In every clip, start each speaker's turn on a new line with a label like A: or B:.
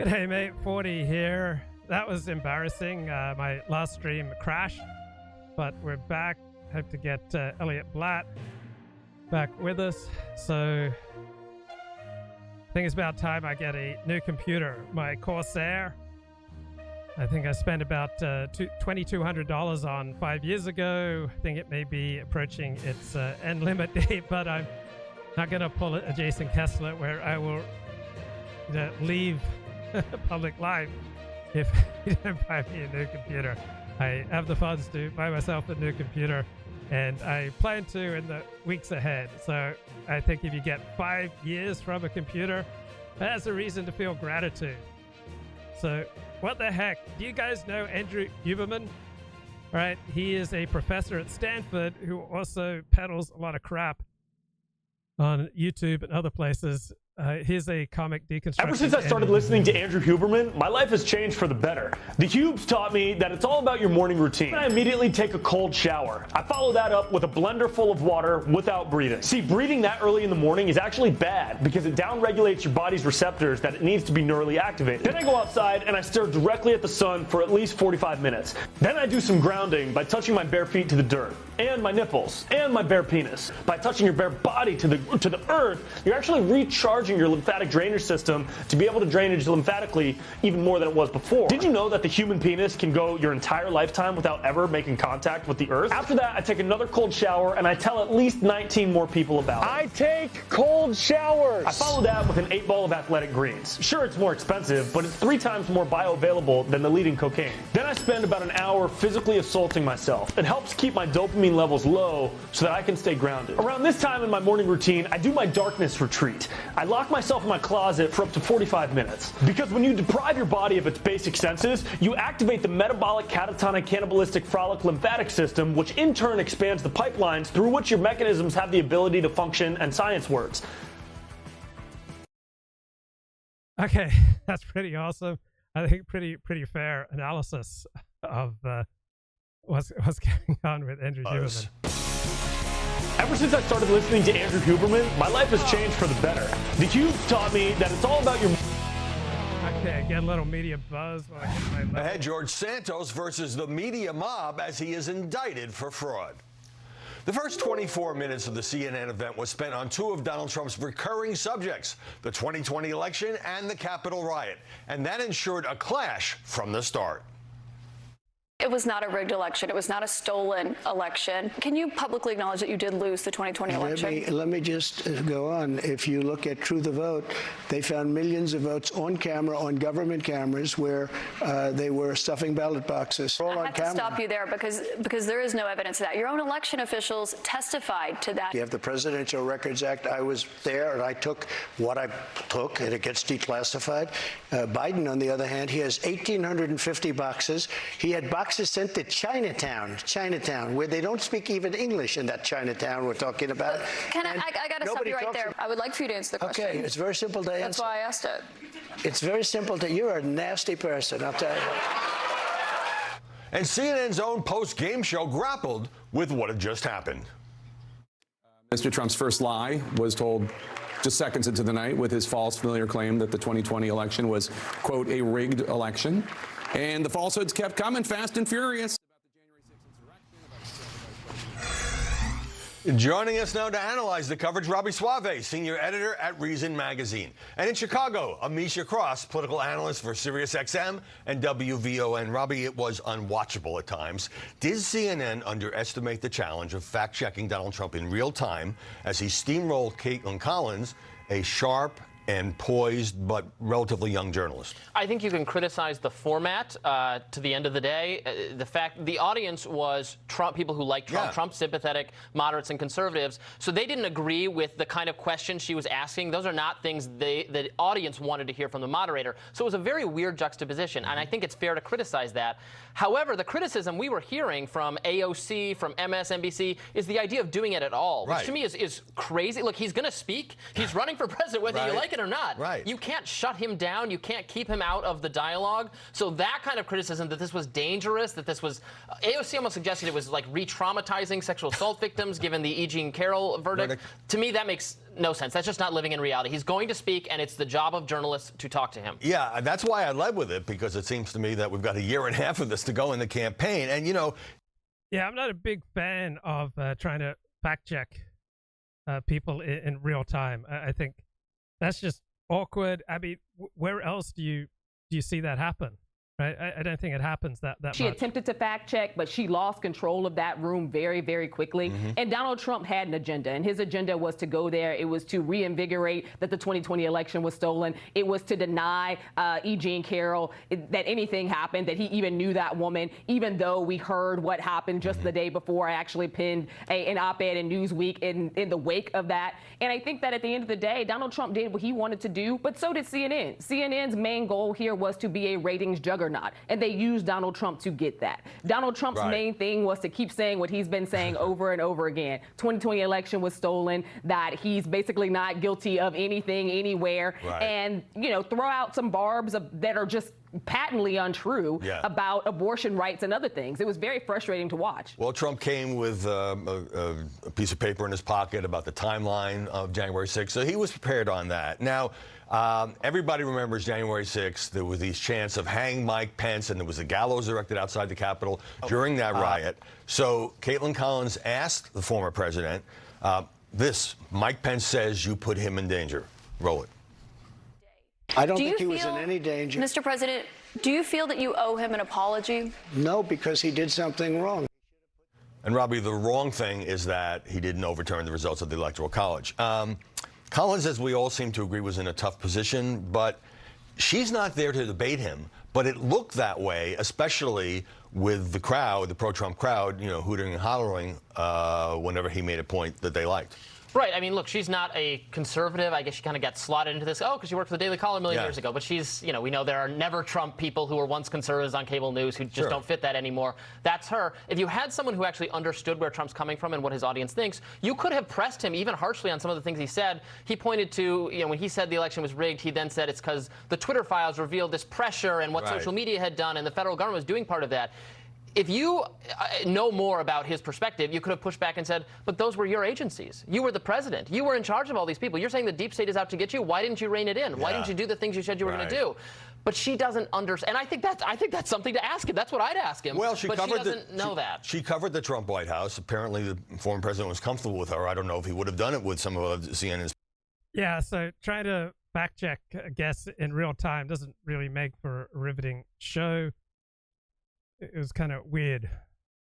A: G'day mate, 40 here. That was embarrassing. My last stream crashed, but we're back. Hope to get Vlad back with us. So I think it's about time I get a new computer. My Corsair, I think I spent about $2,200 on 5 years ago. I think it may be approaching its end limit date, but I'm not going to pull a Jason Kessler where I will leave public life if you don't buy me a new computer. I have the funds to buy myself a new computer, and I plan to in the weeks ahead. So I think if you get 5 years from a computer, that's a reason to feel gratitude. So what the heck? Do you guys know Andrew Huberman? Right, he is a professor at Stanford who also peddles a lot of crap on YouTube and other places. Here's a comic deconstruction.
B: Ever since I started listening to Andrew Huberman, my life has changed for the better. The Hubes taught me that it's all about your morning routine. I immediately take a cold shower. I follow that up with a blender full of water without breathing. See, breathing that early in the morning is actually bad because it downregulates your body's receptors that it needs to be neurally activated. Then I go outside and I stare directly at the sun for at least 45 minutes. Then I do some grounding by touching my bare feet to the dirt, and my nipples, and my bare penis. By touching your bare body to the earth, you're actually recharging your lymphatic drainage system to be able to drainage lymphatically even more than it was before. Did you know that the human penis can go your entire lifetime without ever making contact with the earth? After that, I take another cold shower and I tell at least 19 more people about it. I take cold showers. I follow that with an 8-ball of athletic greens. Sure, it's more expensive, but it's 3 times more bioavailable than the leading cocaine. Then I spend about an hour physically assaulting myself. It helps keep my dopamine levels low so that I can stay grounded. Around this time in my morning routine, I do my darkness retreat. I lock myself in my closet for up to 45 minutes. Because when you deprive your body of its basic senses, you activate the metabolic catatonic cannibalistic frolic lymphatic system, which in turn expands the pipelines through which your mechanisms have the ability to function and science words.
A: Okay, that's pretty awesome. I think pretty fair analysis of what's going on with Andrew Huberman.
B: Ever since I started listening to Andrew Huberman, my life has changed for the better. The Hubes taught me that it's all about your...
A: Okay, get a little media buzz. While I hit my level.
C: Ahead, George Santos versus the media mob as he is indicted for fraud. The first 24 minutes of the CNN event was spent on 2 of Donald Trump's recurring subjects, the 2020 election and the Capitol riot, and that ensured a clash from the start.
D: It was not a rigged election. It was not a stolen election. Can you publicly acknowledge that you did lose the 2020 election?
E: Let me just go on. If you look at True the Vote, they found millions of votes on camera, on government cameras, where they were stuffing ballot boxes. All
D: I have to stop you there because there is no evidence of that. Your own election officials testified to that.
E: You have the Presidential Records Act. I was there, and I took what I took, and it gets declassified. Biden, on the other hand, he has 1,850 boxes. He had boxes sent to Chinatown, where they don't speak even English in that Chinatown we're talking about.
D: I got to stop you right there. I would like for you to answer the question.
E: Okay, it's very simple to answer.
D: That's why I asked it.
E: It's very simple to... You're a nasty person, I'll tell you.
C: And CNN's own post-game show grappled with what had just happened.
F: Mr. Trump's first lie was told just seconds into the night with his false familiar claim that the 2020 election was, quote, a rigged election. And the falsehoods kept coming fast and furious.
C: Joining us now to analyze the coverage, Robbie Suave, senior editor at Reason Magazine. And in Chicago, Amisha Cross, political analyst for SiriusXM and WVON. Robbie, it was unwatchable at times. Did CNN underestimate the challenge of fact-checking Donald Trump in real time as he steamrolled Caitlin Collins, a sharp and poised but relatively young journalist?
G: I think you can criticize the format to the end of the day. The fact the audience was Trump, people who like Trump, Trump sympathetic moderates and conservatives. So they didn't agree with the kind of questions she was asking. Those are not things the audience wanted to hear from the moderator. So it was a very weird juxtaposition, and I think it's fair to criticize that. However, the criticism we were hearing from AOC, from MSNBC, is the idea of doing it at all, which to me is crazy. Look, he's going to speak. He's running for president, whether you like it or not.
C: Right.
G: You can't shut him down. You can't keep him out of the dialogue. So that kind of criticism that this was dangerous, that this was, AOC almost suggested it was like re-traumatizing sexual assault victims, given the E. Jean Carroll verdict. To me, that makes no sense. That's just not living in reality. He's going to speak, and it's the job of journalists to talk to him.
C: Yeah, that's why I led with it, because it seems to me that we've got a year and a half of this to go in the campaign. And, you know.
A: Yeah, I'm not a big fan of trying to fact check people in real time. I think that's just awkward. I mean, where else do you see that happen? Right? I don't think it happens that
H: She
A: much.
H: attempted to fact check, but she lost control of that room very, very quickly. And Donald Trump had an agenda, and his agenda was to go there. It was to reinvigorate that the 2020 election was stolen. It was to deny E. Jean Carroll that anything happened, that he even knew that woman, even though we heard what happened just the day before. I actually pinned an op-ed in Newsweek in the wake of that. And I think that at the end of the day, Donald Trump did what he wanted to do, but so did CNN. CNN's main goal here was to be a ratings juggernaut. And they used Donald Trump to get that. Donald Trump's main thing was to keep saying what he's been saying over and over again. 2020 election was stolen, that he's basically not guilty of anything anywhere, and, you know, throw out some barbs that are just patently untrue about abortion rights and other things. It was very frustrating to watch.
C: Well, Trump came with a piece of paper in his pocket about the timeline of January 6th, so he was prepared on that. Now, everybody remembers January 6th. There were these chants of hang Mike Pence, and there was a gallows erected outside the Capitol during that riot. So Caitlin Collins asked the former president, Mike Pence says you put him in danger. Roll it.
E: I don't think he was in any danger.
D: Mr. President, do you feel that you owe him an apology?
E: No, because he did something wrong.
C: And Robbie, the wrong thing is that he didn't overturn the results of the Electoral College. Collins, as we all seem to agree, was in a tough position, but she's not there to debate him. But it looked that way, especially with the crowd, the pro-Trump crowd, you know, hooting and hollering whenever he made a point that they liked.
G: Right. I mean, look, she's not a conservative. I guess she kind of got slotted into this, because she worked for the Daily Caller a million years ago. But she's, you know, we know there are never Trump people who were once conservatives on cable news who just don't fit that anymore. That's her. If you had someone who actually understood where Trump's coming from and what his audience thinks, you could have pressed him even harshly on some of the things he said. He pointed to, you know, when he said the election was rigged, he then said it's because the Twitter files revealed this pressure and what social media had done, and the federal government was doing part of that. If you know more about his perspective, you could have pushed back and said, but those were your agencies. You were the president. You were in charge of all these people. You're saying the deep state is out to get you. Why didn't you rein it in? Why didn't you do the things you said you were going to do? But she doesn't understand. And I think that's something to ask him. That's what I'd ask him.
C: Well, she
G: doesn't know that.
C: She covered the Trump White House. Apparently, the former president was comfortable with her. I don't know if he would have done it with some of CNN's.
A: Yeah, so trying to fact check, I guess, in real time doesn't really make for a riveting show. It was kind of weird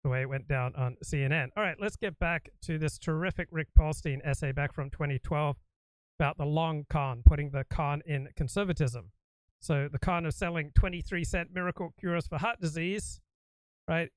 A: the way it went down on CNN. All right, let's get back to this terrific Rick Paulstein essay back from 2012 about the long con, putting the con in conservatism. So the con of selling 23-cent miracle cures for heart disease, right,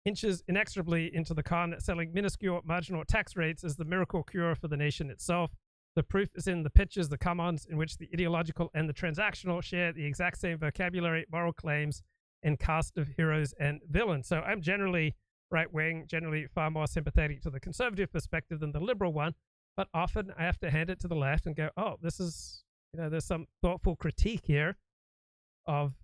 A: inches inexorably into the con that selling minuscule marginal tax rates is the miracle cure for the nation itself. The proof is in the pitches, the come-ons, in which the ideological and the transactional share the exact same vocabulary, moral claims, and cast of heroes and villains. So I'm generally right-wing, generally far more sympathetic to the conservative perspective than the liberal one, but often I have to hand it to the left and go, oh, this is, you know, there's some thoughtful critique here of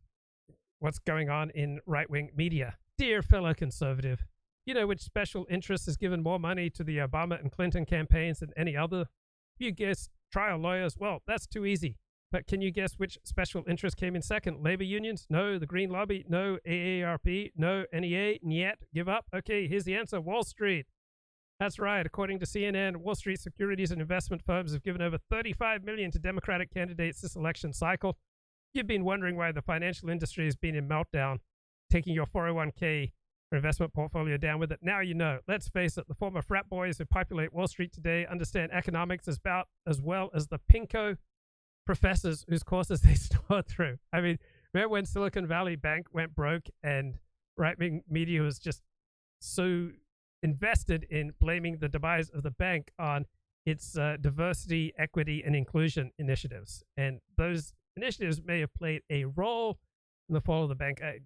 A: what's going on in right-wing media. Dear fellow conservative, you know which special interest has given more money to the Obama and Clinton campaigns than any other? If you guess trial lawyers, well, that's too easy. But can you guess which special interest came in second? Labor unions? No. The Green Lobby? No. AARP? No. NEA? Niet. Give up? Okay, here's the answer. Wall Street. That's right. According to CNN, Wall Street securities and investment firms have given over $35 million to Democratic candidates this election cycle. You've been wondering why the financial industry has been in meltdown, taking your 401k or investment portfolio down with it. Now you know. Let's face it, the former frat boys who populate Wall Street today understand economics as well as the pinko professors whose courses they saw through. I mean, remember when Silicon Valley Bank went broke and right-wing media was just so invested in blaming the demise of the bank on its diversity, equity, and inclusion initiatives. And those initiatives may have played a role in the fall of the bank. I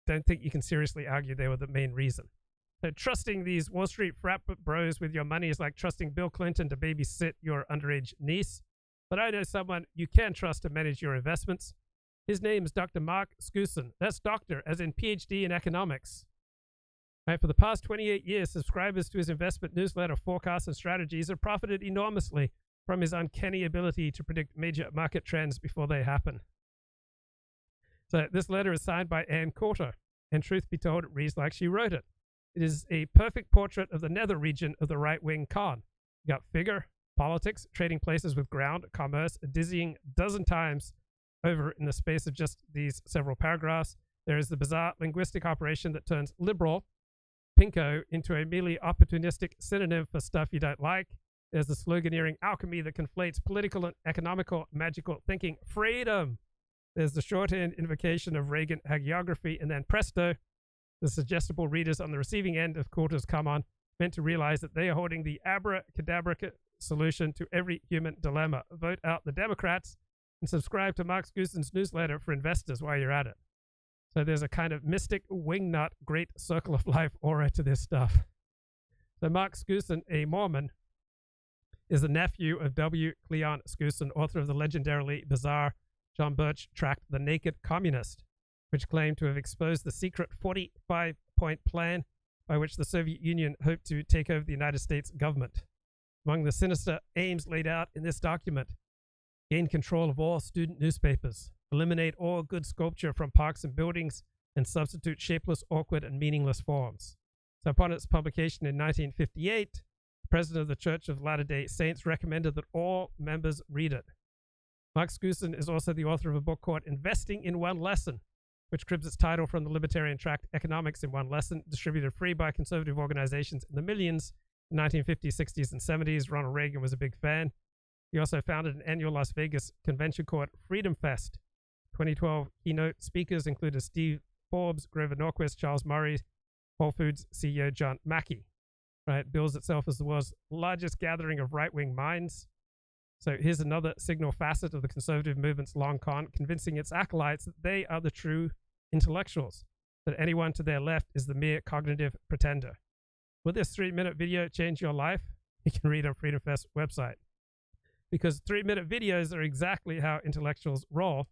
A: don't think you can seriously argue they were the main reason. So trusting these Wall Street frat bros with your money is like trusting Bill Clinton to babysit your underage niece. but I know someone you can trust to manage your investments. His name is Dr. Mark Skusen. That's doctor, as in PhD in economics. Right, for the past 28 years, subscribers to his investment newsletter, forecasts, and strategies have profited enormously from his uncanny ability to predict major market trends before they happen. So this letter is signed by Ann Coulter, and truth be told, it reads like she wrote it. It is a perfect portrait of the nether region of the right-wing con. You got figure, politics, trading places with ground, commerce, a dizzying dozen times over in the space of just these several paragraphs. There is the bizarre linguistic operation that turns liberal, pinko, into a merely opportunistic synonym for stuff you don't like. There's the sloganeering alchemy that conflates political and economical magical thinking. Freedom! There's the shorthand invocation of Reagan hagiography, and then presto, the suggestible readers on the receiving end of Coulter's come on, meant to realize that they are holding the abracadabra solution to every human dilemma. Vote out the Democrats and subscribe to Mark Skusen's newsletter for investors while you're at it. So there's a kind of mystic wingnut, great circle of life aura to this stuff. So Mark Skusen, a Mormon, is the nephew of W. Cleon Skusen, author of the legendarily bizarre John Birch tract The Naked Communist, which claimed to have exposed the secret 45-point plan by which the Soviet Union hoped to take over the United States government. Among the sinister aims laid out in this document: gain control of all student newspapers, eliminate all good sculpture from parks and buildings, and substitute shapeless, awkward, and meaningless forms. So upon its publication in 1958, the president of the Church of Latter-day Saints recommended that all members read it. Mark Skusen is also the author of a book called Investing in One Lesson, which cribs its title from the libertarian tract Economics in One Lesson, distributed free by conservative organizations in the millions in the 1950s, 60s, and 70s. Ronald Reagan was a big fan. He also founded an annual Las Vegas convention called Freedom Fest. 2012 keynote speakers included Steve Forbes, Grover Norquist, Charles Murray, Whole Foods CEO John Mackey. Right, bills itself as the world's largest gathering of right-wing minds. So here's another signal facet of the conservative movement's long con, convincing its acolytes that they are the true intellectuals, that anyone to their left is the mere cognitive pretender. Will this 3-minute video change your life? You can read on Freedom Fest website. Because 3-minute videos are exactly how intellectuals roll.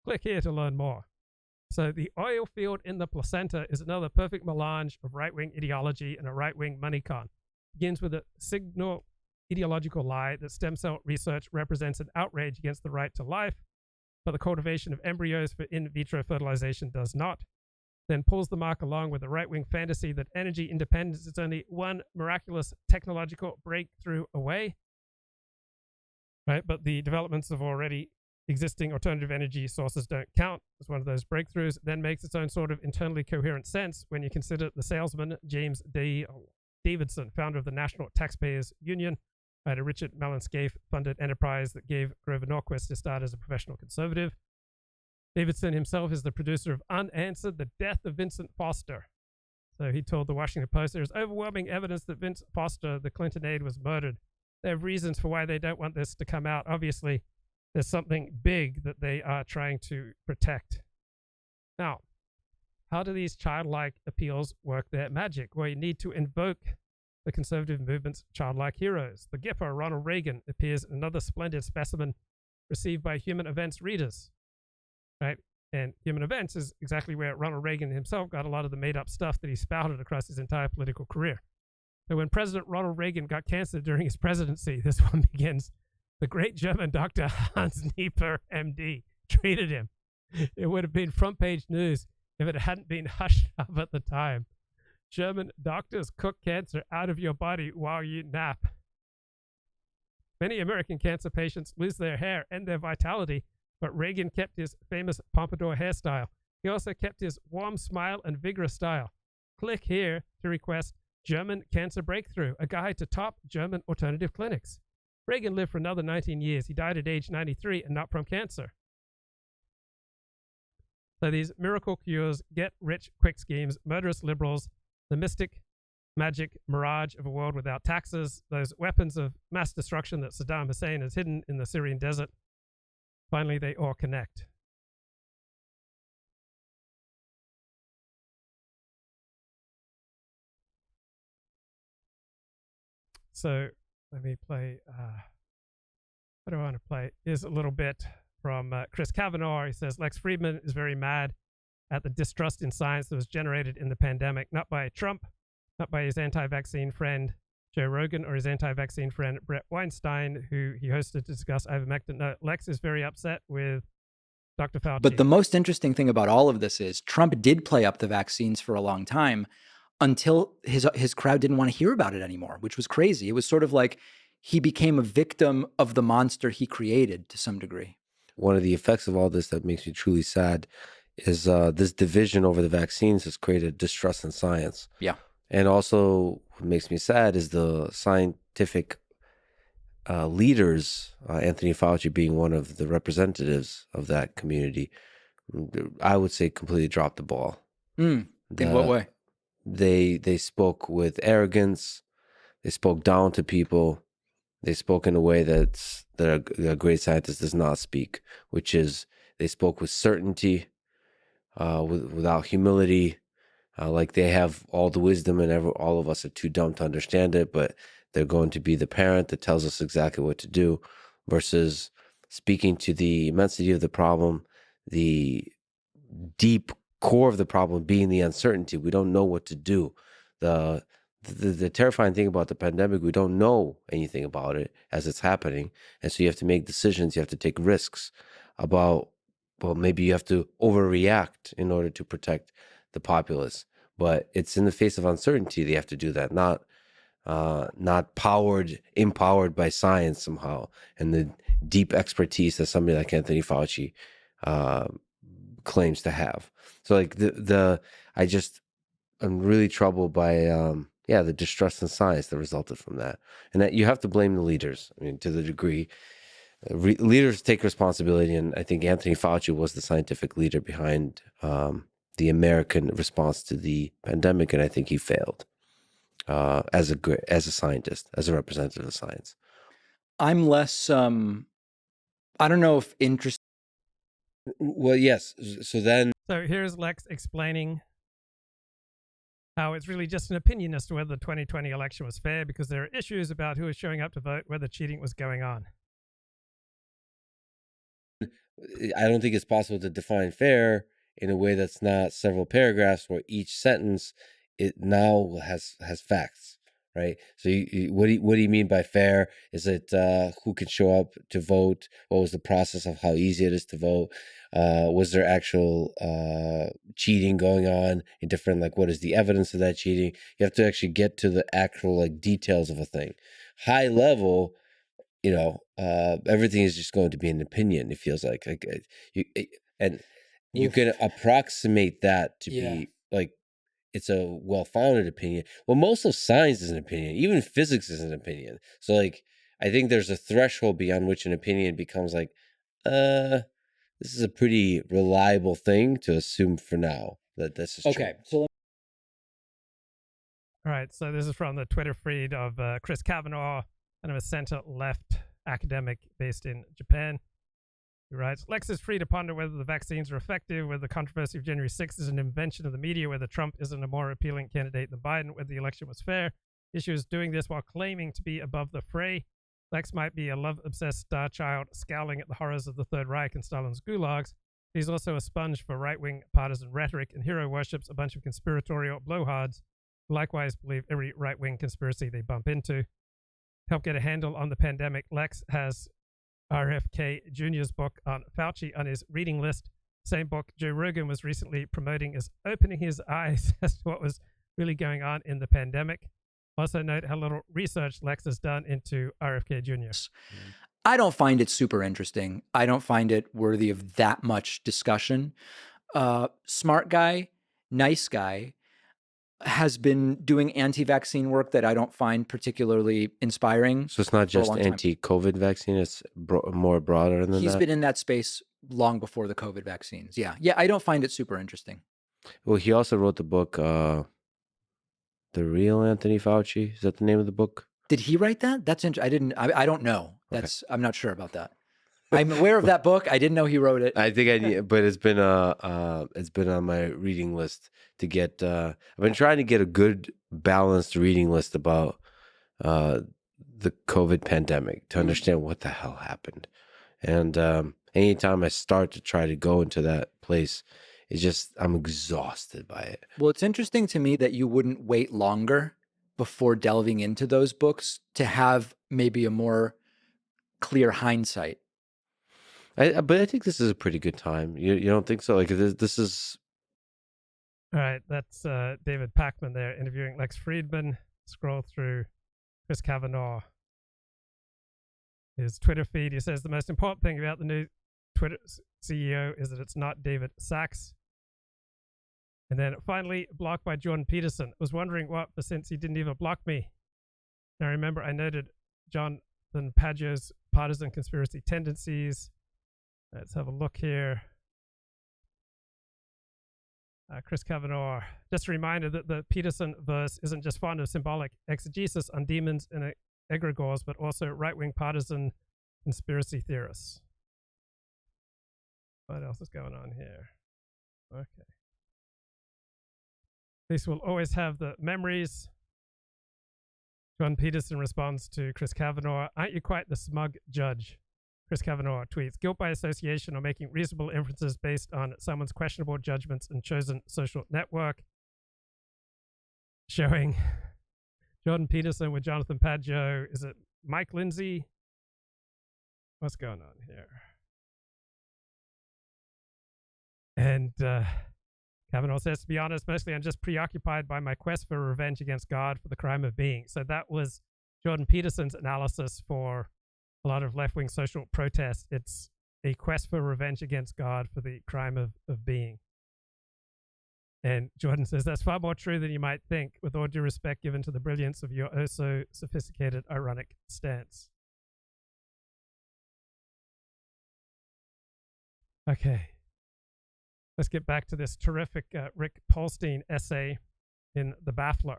A: Click here to learn more. So the oil field in the placenta is another perfect melange of right-wing ideology and a right-wing money con. It begins with a signal ideological lie that stem cell research represents an outrage against the right to life, but the cultivation of embryos for in vitro fertilization does not. Then pulls the mark along with a right-wing fantasy that energy independence is only one miraculous technological breakthrough away. Right, but the developments of already existing alternative energy sources don't count as one of those breakthroughs. Then makes its own sort of internally coherent sense when you consider the salesman James Davidzon, founder of the National Taxpayers Union, a Richard Mellon Scaife-funded enterprise that gave Grover Norquist his start as a professional conservative. Davidson himself is the producer of Unanswered, The Death of Vincent Foster. So he told the Washington Post, there is overwhelming evidence that Vince Foster, the Clinton aide, was murdered. They have reasons for why they don't want this to come out. Obviously, there's something big that they are trying to protect. Now, how do these childlike appeals work their magic? Well, you need to invoke the conservative movement's childlike heroes. The Gipper, Ronald Reagan, appears another splendid specimen received by Human Events readers. Right? And Human Events is exactly where Ronald Reagan himself got a lot of the made-up stuff that he spouted across his entire political career. So when President Ronald Reagan got cancer during his presidency, this one begins, the great German doctor Hans Nieper, MD, treated him. It would have been front-page news if it hadn't been hushed up at the time. German doctors cook cancer out of your body while you nap. Many American cancer patients lose their hair and their vitality, but Reagan kept his famous pompadour hairstyle. He also kept his warm smile and vigorous style. Click here to request German Cancer Breakthrough, a guide to top German alternative clinics. Reagan lived for another 19 years. He died at age 93 and not from cancer. So these miracle cures, get-rich-quick schemes, murderous liberals, the mystic magic mirage of a world without taxes, those weapons of mass destruction that Saddam Hussein has hidden in the Syrian desert, finally they all connect. So let me play what do I want to play? Is a little bit from Chris Kavanaugh. He says, Lex Friedman is very mad at the distrust in science that was generated in the pandemic, not by Trump, not by his anti-vaccine friend Joe Rogan or his anti-vaccine friend Brett Weinstein, who he hosted to discuss ivermectin. No, Lex is very upset with Dr. Fauci.
I: But the most interesting thing about all of this is Trump did play up the vaccines for a long time until his crowd didn't want to hear about it anymore, which was crazy. It was sort of like he became a victim of the monster he created to some degree.
J: One of the effects of all this that makes me truly sad is this division over the vaccines has created distrust in science.
I: Yeah.
J: And also what makes me sad is the scientific leaders, Anthony Fauci being one of the representatives of that community, I would say completely dropped the ball.
I: In what way?
J: They spoke with arrogance. They spoke down to people. They spoke in a way that a great scientist does not speak, which is they spoke with certainty, without humility, like they have all the wisdom and all of us are too dumb to understand it, but they're going to be the parent that tells us exactly what to do, versus speaking to the immensity of the problem, the deep core of the problem being the uncertainty. We don't know what to do. The terrifying thing about the pandemic, we don't know anything about it as it's happening. And so you have to make decisions. You have to take risks about, well, maybe you have to overreact in order to protect the populace. But it's in the face of uncertainty they have to do that, not empowered by science somehow and the deep expertise that somebody like Anthony Fauci claims to have. So like I'm really troubled by the distrust in science that resulted from that, and that you have to blame the leaders. I mean, to the degree leaders take responsibility, and I think Anthony Fauci was the scientific leader behind the American response to the pandemic, and I think he failed as a scientist, as a representative of science.
I: I'm less. I don't know if interest.
J: Well, yes. So
A: here's Lex explaining how it's really just an opinion as to whether the 2020 election was fair, because there are issues about who was showing up to vote, whether cheating was going on.
J: I don't think it's possible to define fair in a way that's not several paragraphs where each sentence it now has facts, right? So what do you mean by fair? Is it who can show up to vote? What was the process of how easy it is to vote? Was there actual cheating going on in different, like, what is the evidence of that cheating? You have to actually get to the actual like details of a thing. High level, everything is just going to be an opinion. It feels like you can approximate that to be like it's a well-founded opinion. Well, most of science is an opinion. Even physics is an opinion. So like I think there's a threshold beyond which an opinion becomes like, this is a pretty reliable thing to assume for now that this is
I: okay.
J: True.
A: All right, so this is from the Twitter feed of Chris Kavanaugh, kind of a center-left academic based in Japan. He writes, Lex is free to ponder whether the vaccines are effective, whether the controversy of January 6th is an invention of the media, whether Trump isn't a more appealing candidate than Biden, whether the election was fair. The issue is doing this while claiming to be above the fray. Lex might be a love-obsessed star child scowling at the horrors of the Third Reich and Stalin's gulags. He's also a sponge for right-wing partisan rhetoric and hero worships a bunch of conspiratorial blowhards who likewise believe every right-wing conspiracy they bump into. Help get a handle on the pandemic, Lex has RFK Jr.'s book on Fauci on his reading list. Same book Joe Rogan was recently promoting is opening his eyes as to what was really going on in the pandemic. Also note how little research Lex has done into RFK Jr.
I: I don't find it super interesting. I don't find it worthy of that much discussion. Smart guy, nice guy, has been doing anti-vaccine work that I don't find particularly inspiring.
J: So it's not just anti-COVID vaccine, it's more broader than that?
I: He's been in that space long before the COVID vaccines. Yeah, I don't find it super interesting.
J: Well, he also wrote the book, The Real Anthony Fauci. Is that the name of the book?
I: Did he write that? That's interesting. I don't know. I'm not sure about that. I'm aware of that book. I didn't know he wrote it.
J: I think but it's been on my reading list to get. I've been trying to get a good balanced reading list about the COVID pandemic, to understand what the hell happened. And anytime I start to try to go into that place, it's just, I'm exhausted by it.
I: Well, it's interesting to me that you wouldn't wait longer before delving into those books to have maybe a more clear hindsight.
J: But I think this is a pretty good time. You don't think so? Like this is...
A: All right, that's David Pakman there interviewing Lex Friedman. Scroll through Chris Kavanaugh. His Twitter feed, he says the most important thing about the new Twitter CEO is that it's not David Sachs. And then finally, blocked by Jordan Peterson. Was wondering what, but since he didn't even block me. Now remember, I noted Jonathan Pageau's partisan conspiracy tendencies. Let's have a look here. Chris Kavanaugh, just a reminder that the Peterson verse isn't just fond of symbolic exegesis on demons and egregores, but also right-wing partisan conspiracy theorists. What else is going on here? Okay. At least we'll always have the memories. John Peterson responds to Chris Kavanaugh, aren't you quite the smug judge? Chris Kavanaugh tweets, guilt by association or making reasonable inferences based on someone's questionable judgments and chosen social network. Showing Jordan Peterson with Jonathan Pageau. Is it Mike Lindsay? What's going on here? And Kavanaugh says, to be honest, mostly I'm just preoccupied by my quest for revenge against God for the crime of being. So that was Jordan Peterson's analysis for a lot of left-wing social protests. It's a quest for revenge against God for the crime of being. And Jordan says, that's far more true than you might think, with all due respect given to the brilliance of your oh-so-sophisticated, ironic stance. Okay. Let's get back to this terrific Rick Polstein essay in The Baffler.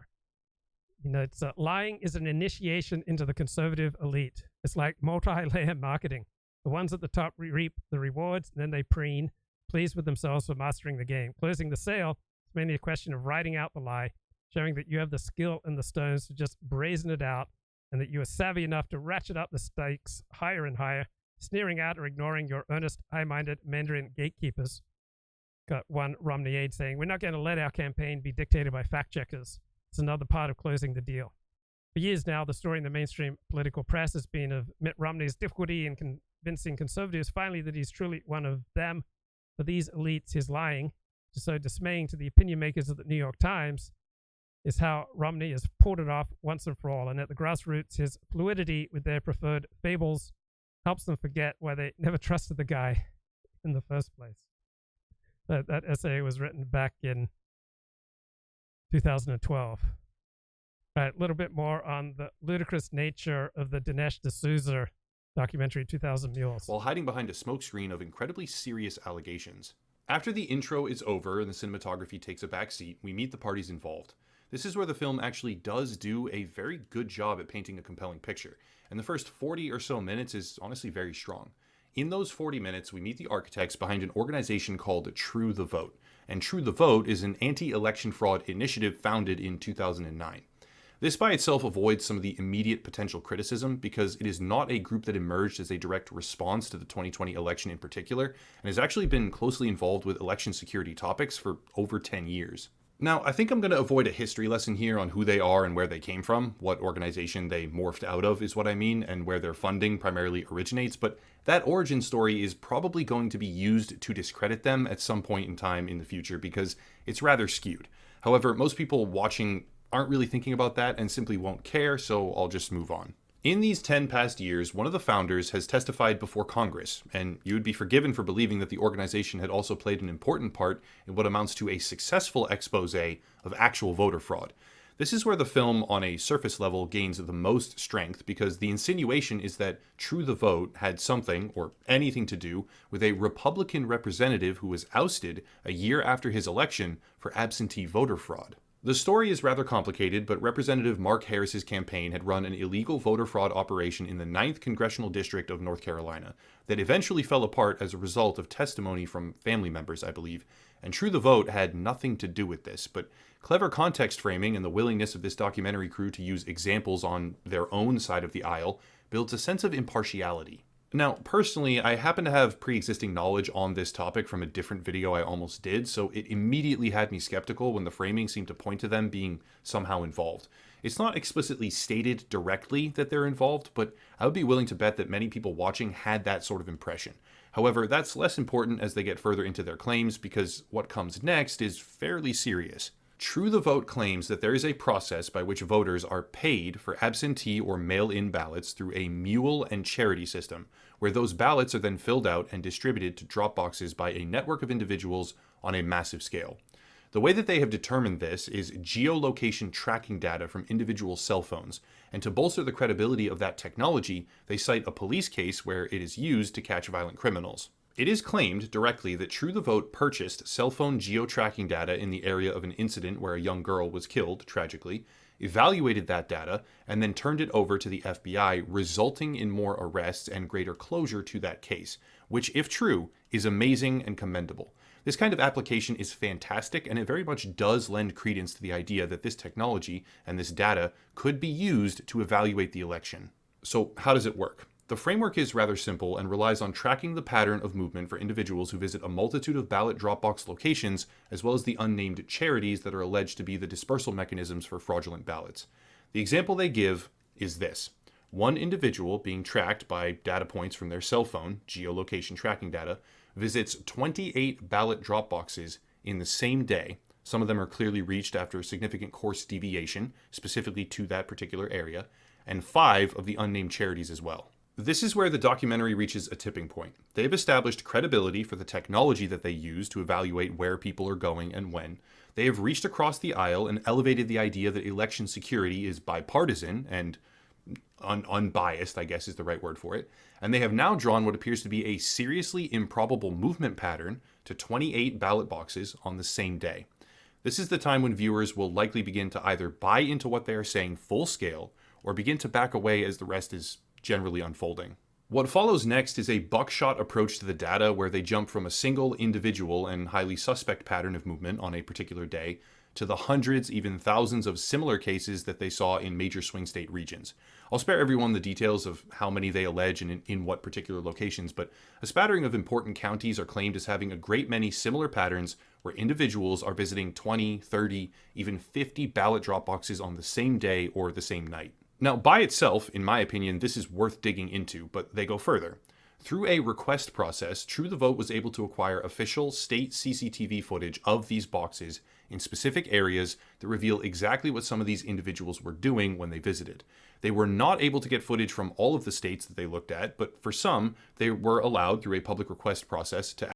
A: You know, it's lying is an initiation into the conservative elite. It's like multi-layer marketing. The ones at the top reap the rewards, and then they preen, pleased with themselves for mastering the game. Closing the sale is mainly a question of writing out the lie, showing that you have the skill and the stones to just brazen it out, and that you are savvy enough to ratchet up the stakes higher and higher, sneering at or ignoring your earnest, high-minded Mandarin gatekeepers. Got one Romney aide saying, we're not going to let our campaign be dictated by fact-checkers. It's another part of closing the deal. For years now, the story in the mainstream political press has been of Mitt Romney's difficulty in convincing conservatives finally that he's truly one of them. For these elites, his lying, just so dismaying to the opinion makers of the New York Times, is how Romney has pulled it off once and for all. And at the grassroots, his fluidity with their preferred fables helps them forget why they never trusted the guy in the first place. That essay was written back in 2012. All right, a little bit more on the ludicrous nature of the Dinesh D'Souza documentary 2000 Mules.
K: While hiding behind a smokescreen of incredibly serious allegations. After the intro is over and the cinematography takes a back seat, we meet the parties involved. This is where the film actually does do a very good job at painting a compelling picture, and the first 40 or so minutes is honestly very strong. In those 40 minutes, we meet the architects behind an organization called True the Vote, and True the Vote is an anti-election fraud initiative founded in 2009. This by itself avoids some of the immediate potential criticism because it is not a group that emerged as a direct response to the 2020 election in particular, and has actually been closely involved with election security topics for over 10 years. Now, I think I'm going to avoid a history lesson here on who they are and where they came from. What organization they morphed out of is what I mean, and where their funding primarily originates, but that origin story is probably going to be used to discredit them at some point in time in the future because it's rather skewed. However, most people watching aren't really thinking about that and simply won't care, so I'll just move on. In these 10 past years, one of the founders has testified before Congress, and you would be forgiven for believing that the organization had also played an important part in what amounts to a successful expose of actual voter fraud. This is where the film, on a surface level, gains the most strength because the insinuation is that True the Vote had something, or anything to do, with a Republican representative who was ousted a year after his election for absentee voter fraud. The story is rather complicated, but Representative Mark Harris's campaign had run an illegal voter fraud operation in the 9th Congressional District of North Carolina that eventually fell apart as a result of testimony from family members, I believe. And True the Vote had nothing to do with this, but clever context framing and the willingness of this documentary crew to use examples on their own side of the aisle builds a sense of impartiality. Now, personally, I happen to have pre-existing knowledge on this topic from a different video I almost did, so it immediately had me skeptical when the framing seemed to point to them being somehow involved. It's not explicitly stated directly that they're involved, but I would be willing to bet that many people watching had that sort of impression. However, that's less important as they get further into their claims, because what comes next is fairly serious. True the Vote claims that there is a process by which voters are paid for absentee or mail-in ballots through a mule and charity system, where those ballots are then filled out and distributed to drop boxes by a network of individuals on a massive scale. The way that they have determined this is geolocation tracking data from individual cell phones, and to bolster the credibility of that technology, they cite a police case where it is used to catch violent criminals. It is claimed directly that True the Vote purchased cell phone geo-tracking data in the area of an incident where a young girl was killed, tragically, evaluated that data, and then turned it over to the FBI, resulting in more arrests and greater closure to that case, which, if true, is amazing and commendable. This kind of application is fantastic, and it very much does lend credence to the idea that this technology and this data could be used to evaluate the election. So how does it work? The framework is rather simple and relies on tracking the pattern of movement for individuals who visit a multitude of ballot Dropbox locations, as well as the unnamed charities that are alleged to be the dispersal mechanisms for fraudulent ballots. The example they give is this. One individual being tracked by data points from their cell phone, geolocation tracking data, visits 28 ballot Dropboxes in the same day. Some of them are clearly reached after significant course deviation, specifically to that particular area, and 5 of the unnamed charities as well. This is where the documentary reaches a tipping point. They've established credibility for the technology that they use to evaluate where people are going and when. They have reached across the aisle and elevated the idea that election security is bipartisan and unbiased, I guess is the right word for it. And they have now drawn what appears to be a seriously improbable movement pattern to 28 ballot boxes on the same day. This is the time when viewers will likely begin to either buy into what they are saying full scale or begin to back away as the rest is generally unfolding. What follows next is a buckshot approach to the data where they jump from a single individual and highly suspect pattern of movement on a particular day to the hundreds, even thousands of similar cases that they saw in major swing state regions. I'll spare everyone the details of how many they allege and in what particular locations, but a spattering of important counties are claimed as having a great many similar patterns where individuals are visiting 20, 30, even 50 ballot drop boxes on the same day or the same night. Now, by itself, in my opinion, this is worth digging into, but they go further. Through a request process, True the Vote was able to acquire official state CCTV footage of these boxes in specific areas that reveal exactly what some of these individuals were doing when they visited. They were not able to get footage from all of the states that they looked at, but for some, they were allowed through a public request process to.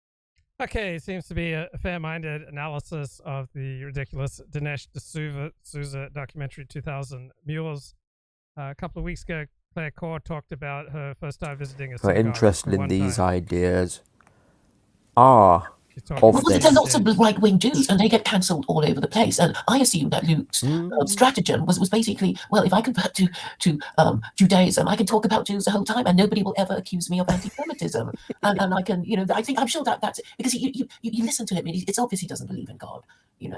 A: Okay, seems to be a fair-minded analysis of the ridiculous Dinesh D'Souza documentary 2000 Mules. A couple of weeks ago, Claire Khaw talked about her first time visiting a synagogue.
L: We're interested in these ideas are
M: Well, there are lots of right-wing Jews, and they get cancelled all over the place. And I assume that Luke's stratagem was basically, well, if I convert to Judaism, I can talk about Jews the whole time, and nobody will ever accuse me of anti-Semitism. and I can, I'm sure that's it. Because you listen to him, and it's obvious he doesn't believe in God.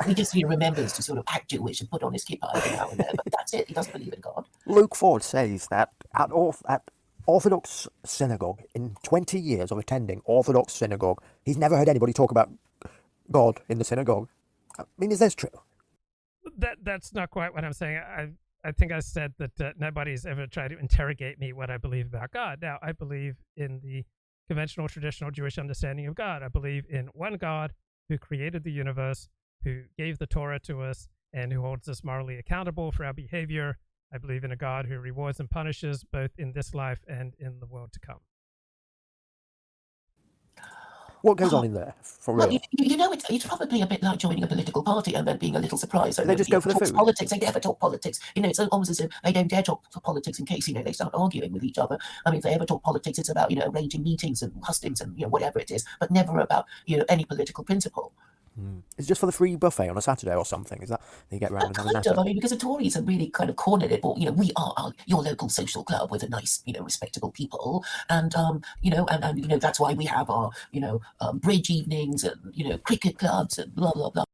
M: He just remembers to sort of act Jewish and put on his kippah every now and then, but that's it. He doesn't believe in God.
L: Luke Ford says that at Orthodox synagogue, in 20 years of attending Orthodox synagogue, he's never heard anybody talk about God in the synagogue. I mean, is this true?
A: That's not quite what I'm saying. I think I said that nobody's ever tried to interrogate me what I believe about God. Now, I believe in the conventional, traditional Jewish understanding of God. I believe in one God who created the universe, who gave the Torah to us, and who holds us morally accountable for our behavior. I believe in a God who rewards and punishes both in this life and in the world to come.
L: What goes on in there, for real?
M: Well, it's probably a bit like joining a political party and then being a little surprised.
L: They just go for the food.
M: Politics, they never talk politics. It's almost as if they don't dare talk politics in case, they start arguing with each other. I mean, if they ever talk politics, it's about, arranging meetings and hustings and, whatever it is, but never about, any political principle.
L: It's just for the free buffet on a Saturday or something. Is that they get round and have a
M: Kind of.
L: natter?
M: I mean, because the Tories have really kind of cornered it. But we are your local social club with a nice, respectable people, and and that's why we have our bridge evenings and cricket clubs and blah blah blah.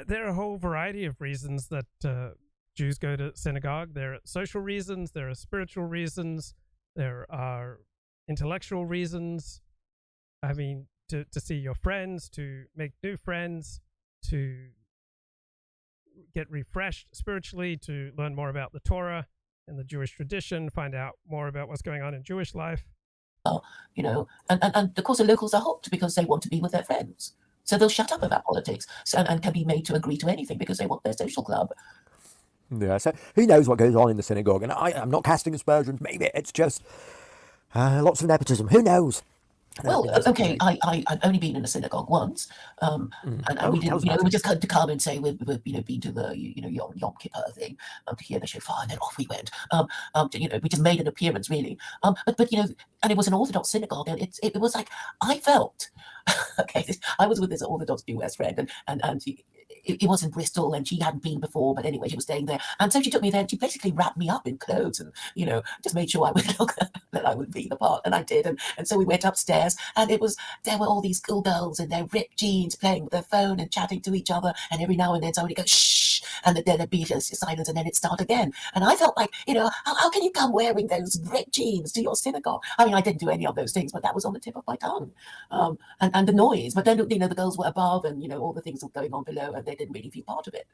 A: There are a whole variety of reasons that Jews go to synagogue. There are social reasons, there are spiritual reasons, there are intellectual reasons. I mean, to see your friends, to make new friends, to get refreshed spiritually, to learn more about the Torah and the Jewish tradition, find out more about what's going on in Jewish life.
M: And of course the locals are hooked because they want to be with their friends. So they'll shut up about politics and can be made to agree to anything because they want their social club.
L: Yeah, so who knows what goes on in the synagogue? And I'm not casting aspersions. Maybe it's just lots of nepotism. Who knows?
M: Well, okay, I've only been in a synagogue once, and we didn't, we just had to come and say we've been to the Yom Kippur thing to hear the shofar, and then off we went. We just made an appearance really. But and it was an Orthodox synagogue, and it was like I felt. Okay, I was with this Orthodox US friend, and it was in Bristol, and she hadn't been before, but anyway, she was staying there, and so she took me there, and she basically wrapped me up in clothes, and just made sure I would look that I would be the part, and I did, and so we went upstairs, and there were all these schoolgirls in their ripped jeans playing with their phone and chatting to each other, and every now and then somebody goes shh, and then there'd be a silence, and then it'd start again, and I felt like how can you come wearing those ripped jeans to your synagogue? I mean, I didn't do any of those things, but that was on the tip of my tongue, and the noise, but then the girls were above, and all the things were going on below, and they didn't really feel part of it.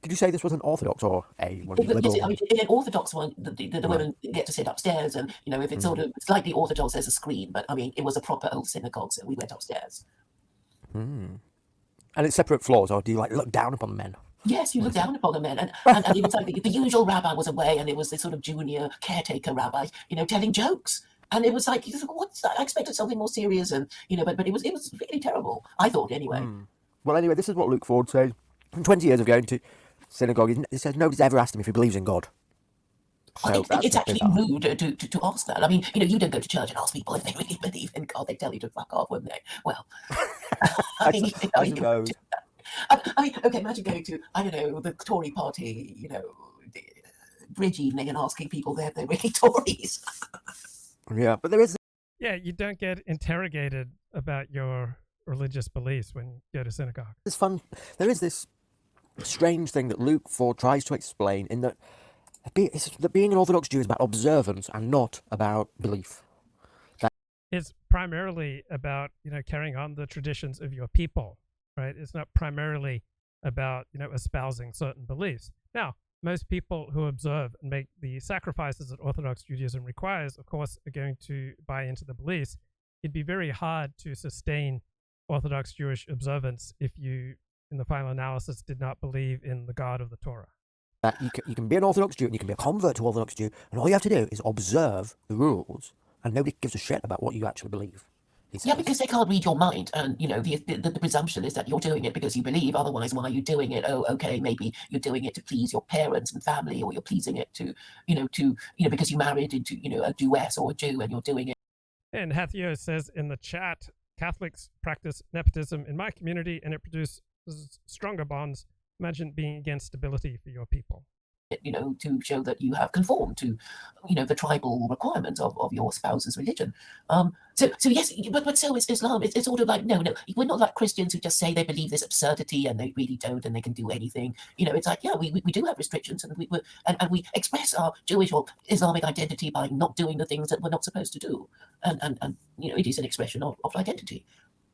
L: Did you say this was an Orthodox or one of these liberal?
M: I mean, in an Orthodox one, the women get to sit upstairs, and if it's sort of slightly Orthodox, there's a screen. But I mean, it was a proper old synagogue, so we went upstairs.
L: And it's separate floors, or do you look down upon the men?
M: Yes, you look down upon the men, and it was like the usual rabbi was away, and it was this sort of junior caretaker rabbi, telling jokes. And it was like, what's that? I expected something more serious, and but it was really terrible. I thought anyway.
L: Well, anyway, this is what Luke Ford said. 20 years of going to synagogue, he says nobody's ever asked him if he believes in God. So
M: it's actually rude to ask that. I mean, you don't go to church and ask people if they really believe in God. They tell you to fuck off, wouldn't they? Well, I mean, okay, imagine going to, I don't know, the Tory party, bridge evening and asking people if they're really Tories.
L: Yeah, but there is...
A: Yeah, you don't get interrogated about your religious beliefs when you go to synagogue.
L: It's fun. There is this strange thing that Luke Ford tries to explain in that being an Orthodox Jew is about observance and not about belief.
A: It's primarily about, carrying on the traditions of your people, right? It's not primarily about, espousing certain beliefs. Now, most people who observe and make the sacrifices that Orthodox Judaism requires, of course, are going to buy into the beliefs. It'd be very hard to sustain Orthodox Jewish observance if you, in the final analysis, did not believe in the God of the Torah.
L: That you can be an Orthodox Jew and you can be a convert to Orthodox Jew, and all you have to do is observe the rules, and nobody gives a shit about what you actually believe.
M: Yeah, because they can't read your mind, and the presumption is that you're doing it because you believe. Otherwise, why are you doing it? Oh, okay, maybe you're doing it to please your parents and family, or you're pleasing it to because you married into a Jewess or a Jew, and you're doing it.
A: And Hathio says in the chat, Catholics practice nepotism in my community, and it produces stronger bonds. Imagine being against stability for your people.
M: To show that you have conformed to, the tribal requirements of your spouse's religion. So yes, but so is Islam. It's sort of like, no, we're not like Christians who just say they believe this absurdity and they really don't and they can do anything. It's like, yeah, we do have restrictions, and we express our Jewish or Islamic identity by not doing the things that we're not supposed to do. And it is an expression of identity.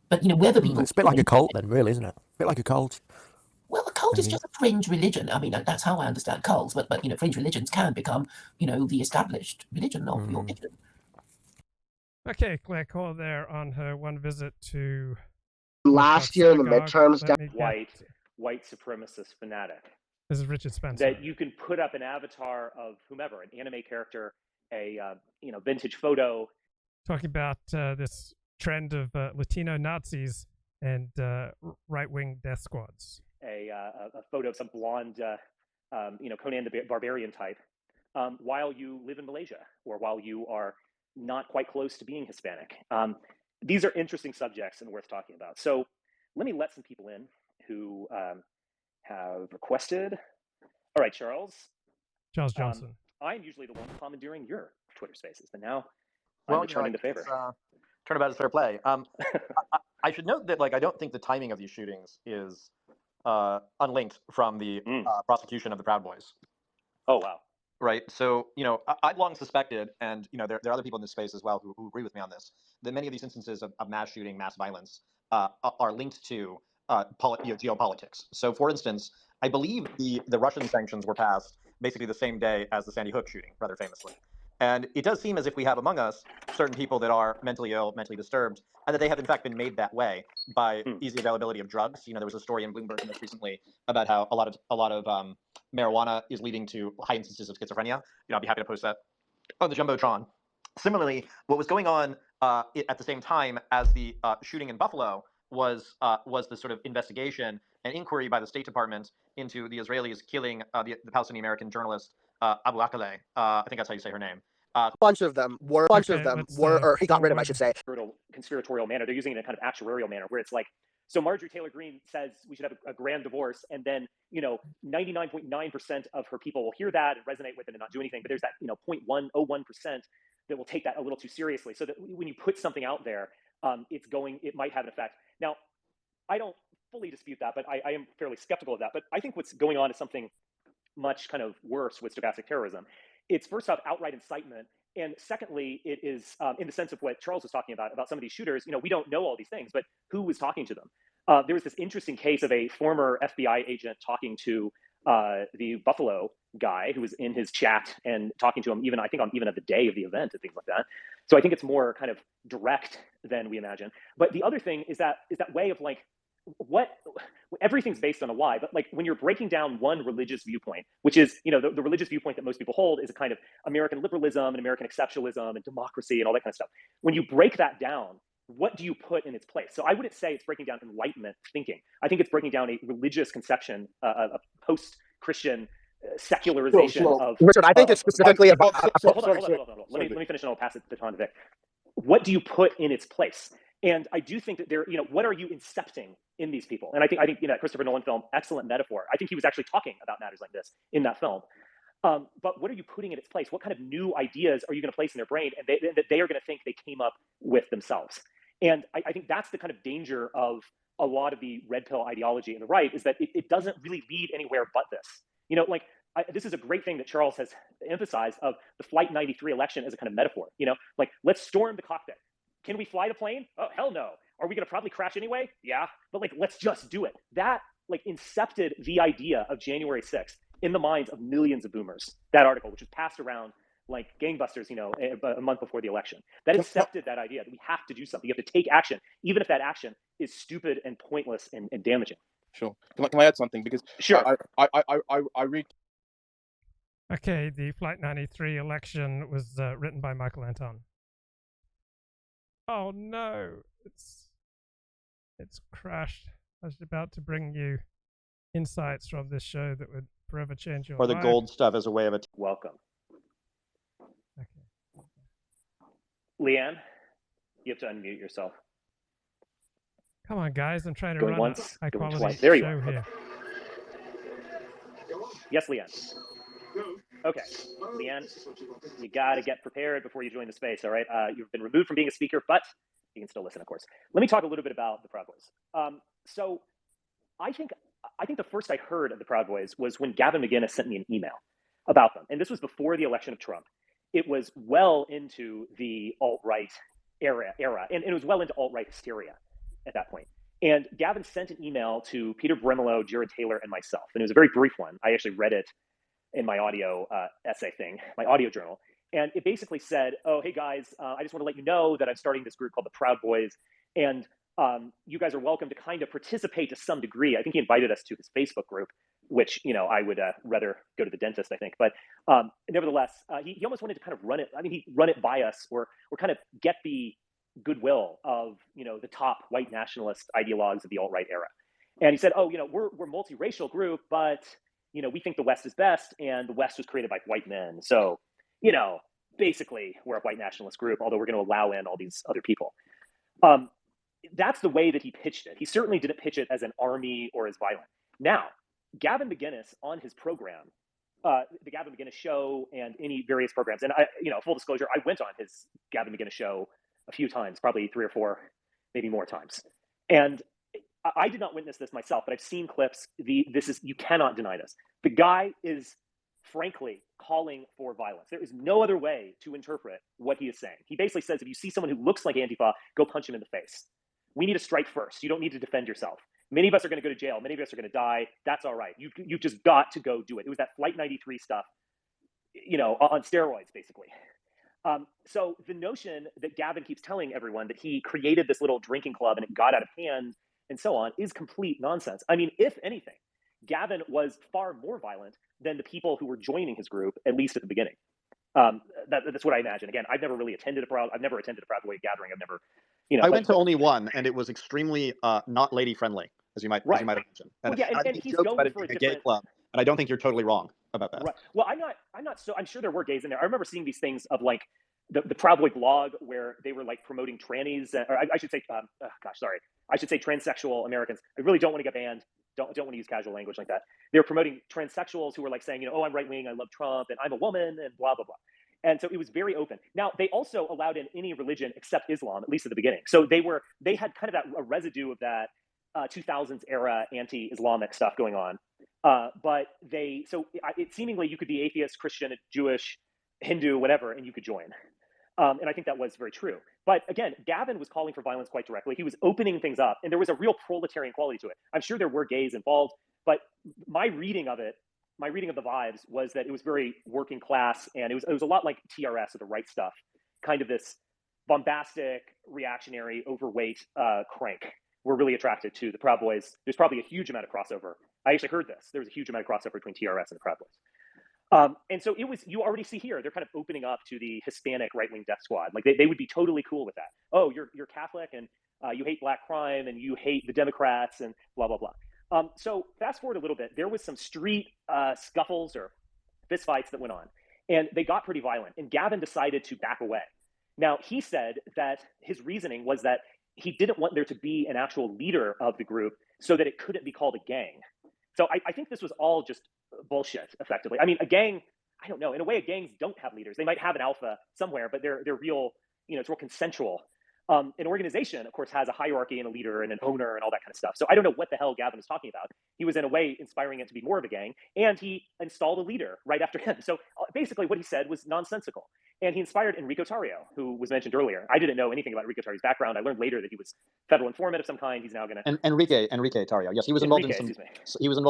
M: But, whether people...
L: It's a bit like a cult then, really, isn't it? A bit like a cult.
M: Well, a cult is just a fringe religion. I mean, that's how I understand cults. But fringe religions can become, the established religion of your religion.
A: Okay, Claire Khaw there on her one visit to...
N: Last year in the midterms...
O: White supremacist fanatic.
A: This is Richard Spencer.
O: That you can put up an avatar of whomever, an anime character, a vintage photo.
A: Talking about this trend of Latino Nazis and right-wing death squads.
O: A photo of some blonde, Conan the Barbarian type, while you live in Malaysia or while you are not quite close to being Hispanic. These are interesting subjects and worth talking about. So let me let some people in who have requested. All right, Charles
A: Johnson.
O: I'm usually the one commandeering your Twitter Spaces, but now
P: well,
O: I'm returning the favor.
P: Turnabout is fair play. I should note that, like, I don't think the timing of these shootings is unlinked from the prosecution of the Proud Boys.
O: Oh, wow.
P: Right. So, I've long suspected, and, there are other people in this space as well who agree with me on this, that many of these instances of mass shooting, mass violence are linked to geopolitics. So, for instance, I believe the Russian sanctions were passed basically the same day as the Sandy Hook shooting, rather famously. And it does seem as if we have among us certain people that are mentally ill, mentally disturbed, and that they have in fact been made that way by easy availability of drugs. There was a story in Bloomberg most recently about how a lot of marijuana is leading to high instances of schizophrenia. I'll be happy to post that on the Jumbotron. Similarly, what was going on at the same time as the shooting in Buffalo was the sort of investigation and inquiry by the State Department into the Israelis killing the Palestinian American journalist Abu Akleh. I think that's how you say her name.
L: A bunch of them were, or he got rid of, I should say.
O: Conspiratorial manner. They're using it in a kind of actuarial manner where it's like, so Marjorie Taylor Greene says we should have a grand divorce, and then 99.9% of her people will hear that and resonate with it and not do anything. But there's that 0.101% that will take that a little too seriously. So that when you put something out there, it might have an effect. Now, I don't fully dispute that, but I am fairly skeptical of that. But I think what's going on is something much kind of worse with stochastic terrorism. It's first off outright incitement, and secondly, it is in the sense of what Charles was talking about some of these shooters. We don't know all these things, but who was talking to them? There was this interesting case of a former FBI agent talking to the Buffalo guy who was in his chat and talking to him even at the day of the event and things like that. So I think it's more kind of direct than we imagine. But the other thing is that way of like, what everything's based on a lie, but like when you're breaking down one religious viewpoint, which is the religious viewpoint that most people hold is a kind of American liberalism and American exceptionalism and democracy and all that kind of stuff. When you break that down, what do you put in its place? So I wouldn't say it's breaking down Enlightenment thinking. I think it's breaking down a religious conception, a post-Christian secularization of.
L: Richard, I think it's specifically about.
O: Hold on. Let me finish and I'll pass it the baton to Vic. What do you put in its place? And I do think that what are you incepting in these people? And I think Christopher Nolan film, excellent metaphor. I think he was actually talking about matters like this in that film. But what are you putting in its place? What kind of new ideas are you going to place in their brain and that they are going to think they came up with themselves? And I think that's the kind of danger of a lot of the red pill ideology in the right is that it doesn't really lead anywhere but this. This is a great thing that Charles has emphasized of the Flight 93 election as a kind of metaphor. Let's storm the cockpit. Can we fly the plane? Oh, hell no. Are we going to probably crash anyway? Yeah. But let's just do it. That incepted the idea of January 6th in the minds of millions of boomers. That article, which was passed around like gangbusters, a month before the election. That incepted that idea that we have to do something. You have to take action, even if that action is stupid and pointless and damaging.
Q: Sure. Can I add something? Because
O: sure.
Q: I read.
A: Okay, the Flight 93 election was written by Michael Anton. Oh no, it's crashed. I was about to bring you insights from this show that would forever change your life.
P: Or the gold stuff as a way of it.
O: Welcome.
A: Okay.
O: Leanne, you have to unmute yourself.
A: Come on, guys, I'm trying to
O: Going
A: run
O: once,
A: a high quality
O: there you
A: show
O: are.
A: here.
O: Yes, Leanne. Okay, Leanne, you got to get prepared before you join the space, all right? You've been removed from being a speaker, but you can still listen, of course. Let me talk a little bit about the Proud Boys. So I think the first I heard of the Proud Boys was when Gavin McInnes sent me an email about them. And this was before the election of Trump. It was well into the alt-right era, and it was well into alt-right hysteria at that point. And Gavin sent an email to Peter Bremelo, Jared Taylor, and myself. And it was a very brief one. I actually read it in my audio essay thing, my audio journal. And it basically said, oh, hey guys, I just want to let you know that I'm starting this group called the Proud Boys. And you guys are welcome to kind of participate to some degree. I think he invited us to his Facebook group, which, I would rather go to the dentist, I think. But nevertheless, he almost wanted to kind of run it. I mean, he'd run it by us or kind of get the goodwill of, the top white nationalist ideologues of the alt-right era. And he said, oh, we're a multiracial group, but, we think the West is best, and the West was created by white men. So, basically we're a white nationalist group, although we're going to allow in all these other people. that's the way that he pitched it. He certainly didn't pitch it as an army or as violent. Now, Gavin McInnes on his program, the Gavin McInnes show and any various programs, and full disclosure, I went on his Gavin McInnes show a few times, probably 3 or 4, maybe more times. And I did not witness this myself, but I've seen clips. You cannot deny this. The guy is frankly calling for violence. There is no other way to interpret what he is saying. He basically says, if you see someone who looks like Antifa, go punch him in the face. We need to strike first. You don't need to defend yourself. Many of us are going to go to jail. Many of us are going to die. That's all right. You've just got to go do it. It was that Flight 93 stuff, on steroids, basically. So the notion that Gavin keeps telling everyone that he created this little drinking club and it got out of hand and so on is complete nonsense. I mean, if anything, Gavin was far more violent than the people who were joining his group, at least at the beginning. That's what I imagine. Again, I've never attended a Proud Boy gathering. I've never,
P: I went to only one, and it was extremely not lady friendly, as you might imagine. And,
O: and he's going for a
P: gay club, and I don't think you're totally wrong about that.
O: Right. Well, I'm sure there were gays in there. I remember seeing these things of like the Proud Boy blog where they were like promoting trannies, or I should say, I should say transsexual Americans. I really don't want to get banned. Don't want to use casual language like that. They were promoting transsexuals who were like saying, I'm right wing, I love Trump, and I'm a woman, and blah blah blah. And so it was very open. Now they also allowed in any religion except Islam, at least at the beginning. So they had kind of a residue of that 2000s era anti-Islamic stuff going on. But it seemingly you could be atheist, Christian, Jewish, Hindu, whatever, and you could join. And I think that was very true. But again, Gavin was calling for violence quite directly. He was opening things up, and there was a real proletarian quality to it. I'm sure there were gays involved, but my reading of the vibes was that it was very working class, and it was a lot like TRS or the right stuff, kind of this bombastic, reactionary, overweight crank. We're really attracted to the Proud Boys. There's probably a huge amount of crossover. I actually heard this. There was a huge amount of crossover between TRS and the Proud Boys. And so you already see here, they're kind of opening up to the Hispanic right-wing death squad. Like they would be totally cool with that. Oh, you're Catholic and you hate black crime and you hate the Democrats and blah, blah, blah. So fast forward a little bit, there was some street scuffles or fistfights that went on, and they got pretty violent, and Gavin decided to back away. Now, he said that his reasoning was that he didn't want there to be an actual leader of the group so that it couldn't be called a gang. So I think this was all just bullshit, effectively. I mean, a gang, I don't know. In a way, gangs don't have leaders. They might have an alpha somewhere, but they're real, it's real consensual. An organization, of course, has a hierarchy and a leader and an owner and all that kind of stuff. So I don't know what the hell Gavin was talking about. He was, in a way, inspiring it to be more of a gang, and he installed a leader right after him. So basically what he said was nonsensical. And he inspired Enrico Tarrio, who was mentioned earlier. I didn't know anything about Enrico Tarrio's background. I learned later that he was federal informant of some kind. He's now going to...
P: Enrique Tarrio. Yes, he was involved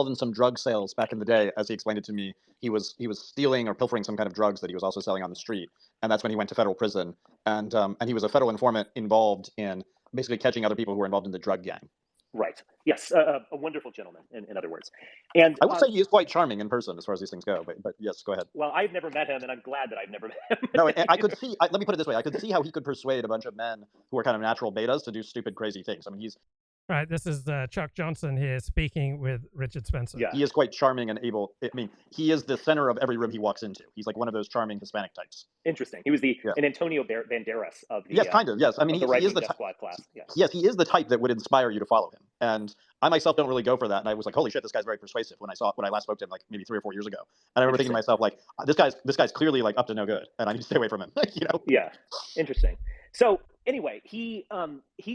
P: in some drug sales back in the day. As he explained it to me, he was stealing or pilfering some kind of drugs that he was also selling on the street. And that's when he went to federal prison. And he was a federal informant involved in basically catching other people who were involved in the drug gang.
O: Right. Yes. A wonderful gentleman, in other words. And
P: I would say he is quite charming in person as far as these things go. But yes, go ahead.
O: Well, I've never met him, and I'm glad that I've never met him.
P: No, I could see. Let me put it this way: I could see how he could persuade a bunch of men who are kind of natural betas to do stupid, crazy things. I mean, he's.
A: Right, this is Chuck Johnson here speaking with Richard Spencer.
P: Yeah, he is quite charming and able. I mean, he is the center of every room he walks into. He's like one of those charming Hispanic types.
O: Interesting. He was an Antonio Banderas of the
P: kind of. Yes, I mean he is the
O: squad class.
P: Yes, he is the type that would inspire you to follow him. And I myself don't really go for that. And I was like, holy shit, this guy's very persuasive when I last spoke to him like maybe 3 or 4 years ago. And I remember thinking to myself like, this guy's clearly like up to no good, and I need to stay away from him.
O: Yeah. Interesting. So anyway, he